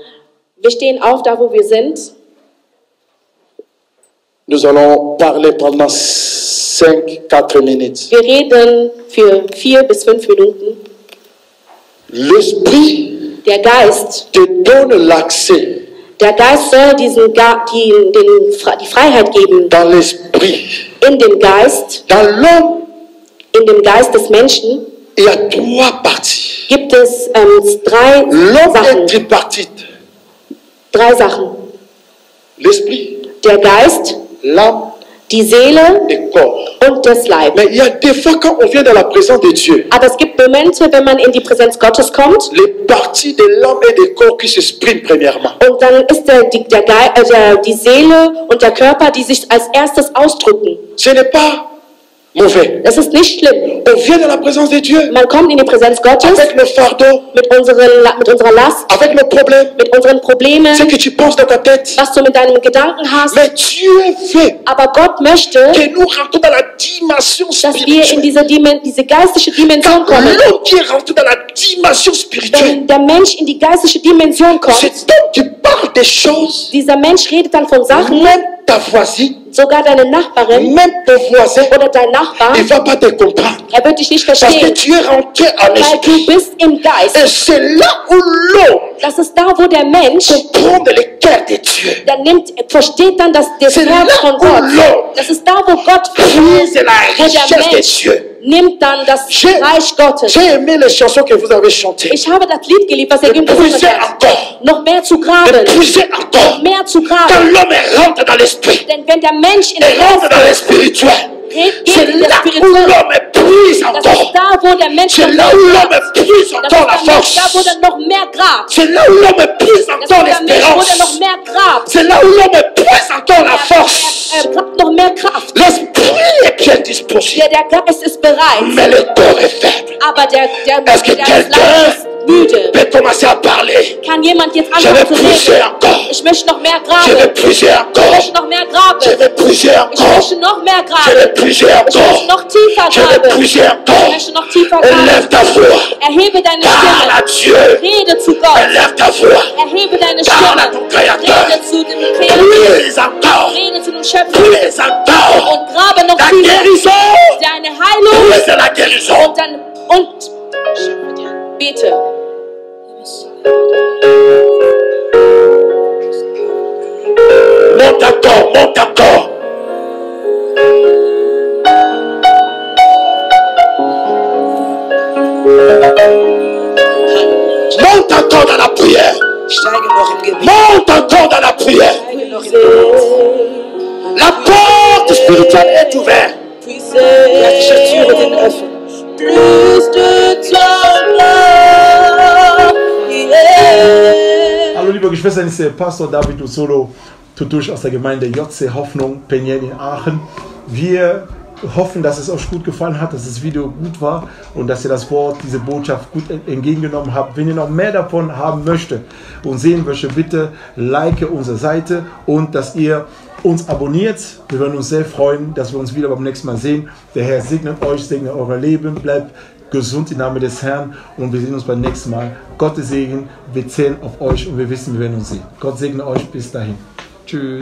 Wir stehen auf, da wo wir sind. Nous allons parler pendant 5-4 minutes. Wir reden für 4 bis 5 Minuten. L'Esprit Der Geist, te donne l'accès der Geist soll die Freiheit geben. dans l'Esprit. In dem Geist, Dans l'homme, in dem Geist des Menschen il y a 3 parties. gibt es 3 L'homme est Sachen. tripartite. 3 Sachen. L'Esprit, Der Geist, l'âme die Seele et le corps. und das Leib. Mais il y a des fois quand on vient dans la présence de Dieu, Aber es gibt Momente, wenn man in die Präsenz Gottes kommt, les parties de l'âme et du corps qui s'expriment premièrement. und dann ist die Seele und der Körper, die sich als erstes ausdrücken. Ce n'est pas mauvais. Das ist nicht schlimm. On vient dans la présence de Dieu Man kommt in die Präsenz Gottes avec le fardeau, mit unserer Last, avec le problème, mit unseren Problemen, ce que tu penses dans ta tête. was du mit deinen Gedanken hast. Mais Dieu veut Aber Gott möchte, que nous rentrons dans la dimension dass wir in spirituelle. diese geistliche Dimension Quand kommen. l'homme qui est rentré dans la dimension spirituelle, Wenn der Mensch in die geistliche Dimension kommt, cet homme qui parle des choses, dieser Mensch redet dann von Sachen, même ta voisine, sogar deine Nachbarin même ton voisin, oder dein Nachbar, il ne va pas te comprendre. er wird dich nicht Parce que verstehen, tu es rentré en weil du esprit. bist im Geist. Et c'est là où l'homme Das ist da, wo der Mensch comprend le cœur de Dieu. versteht dann das C'est là Herz von où Gott. l'homme Das ist da, wo Gott puise la wo richesse der de Mensch Dieu. nimmt dann das Reich Gottes. J'ai aimé les chansons que vous avez chantées. Ich habe das Lied geliebt, was er Puisez gesungen hat. encore. Noch mehr zu graben. Puisez encore. Mehr zu Quand graben. l'homme rentre dans l'esprit, Denn wenn der Mensch in il den rentre dans le Geist spirituel. geht, C'est in das là où Spirituelle. l'homme puise Das ist encore. da, wo der Mensch C'est noch là mehr où grabt. l'homme puise Das encore la ist der Mensch, da, wo force. er noch mehr grabt. C'est là où l'homme puise Das ist encore der Mensch, wo er noch l'espérance. mehr grabt. C'est là où l'homme puise encore la force. Er grabt noch mehr Kraft. L'esprit est bien disposé, Der Geist ist bereit, mais le corps est faible. aber der Est-ce que Leib quelqu'un ist müde. peut commencer à parler? Kann jemand jetzt Je vais anfangen zu puiser reden? encore. Ich möchte noch mehr Je vais graben. puiser Ich encore. möchte noch mehr Je graben. vais puiser Ich encore. möchte noch mehr Je vais graben. puiser Ich möchte encore. noch tiefer Je vais graben. puiser Ich encore. möchte noch tiefer Élève graben. ta voix. Erhebe deine Parle à Stimme. Dieu. Rede zu Gott. Élève ta voix. Erhebe deine Parle à Stimme. ton Créateur. Rede zu dem Kreator. Puise encore. Rede zu dem Schöpfer. Puise encore. Und grabe noch La tiefer. guérison. Deine Heilung. Puise la guérison. Und dann, bete. Monte encore, monte encore. Monte encore dans la prière. Monte encore dans la prière. La porte spirituelle est ouverte. Plus de toi, yeah. Hallo liebe Geschwister, ich bin Pastor David Usolo Tutusch aus der Gemeinde JC Hoffnung Penien in Aachen. Wir hoffen, dass es euch gut gefallen hat, dass das Video gut war und dass ihr das Wort, diese Botschaft gut entgegengenommen habt. Wenn ihr noch mehr davon haben möchtet und sehen möchtet, bitte like unsere Seite und dass ihr uns abonniert. Wir würden uns sehr freuen, dass wir uns wieder beim nächsten Mal sehen. Der Herr segnet euch, segnet euer Leben, bleibt gesund im Namen des Herrn und wir sehen uns beim nächsten Mal. Gottes Segen, wir zählen auf euch und wir wissen, wir werden uns sehen. Gott segne euch, bis dahin. Tschüss.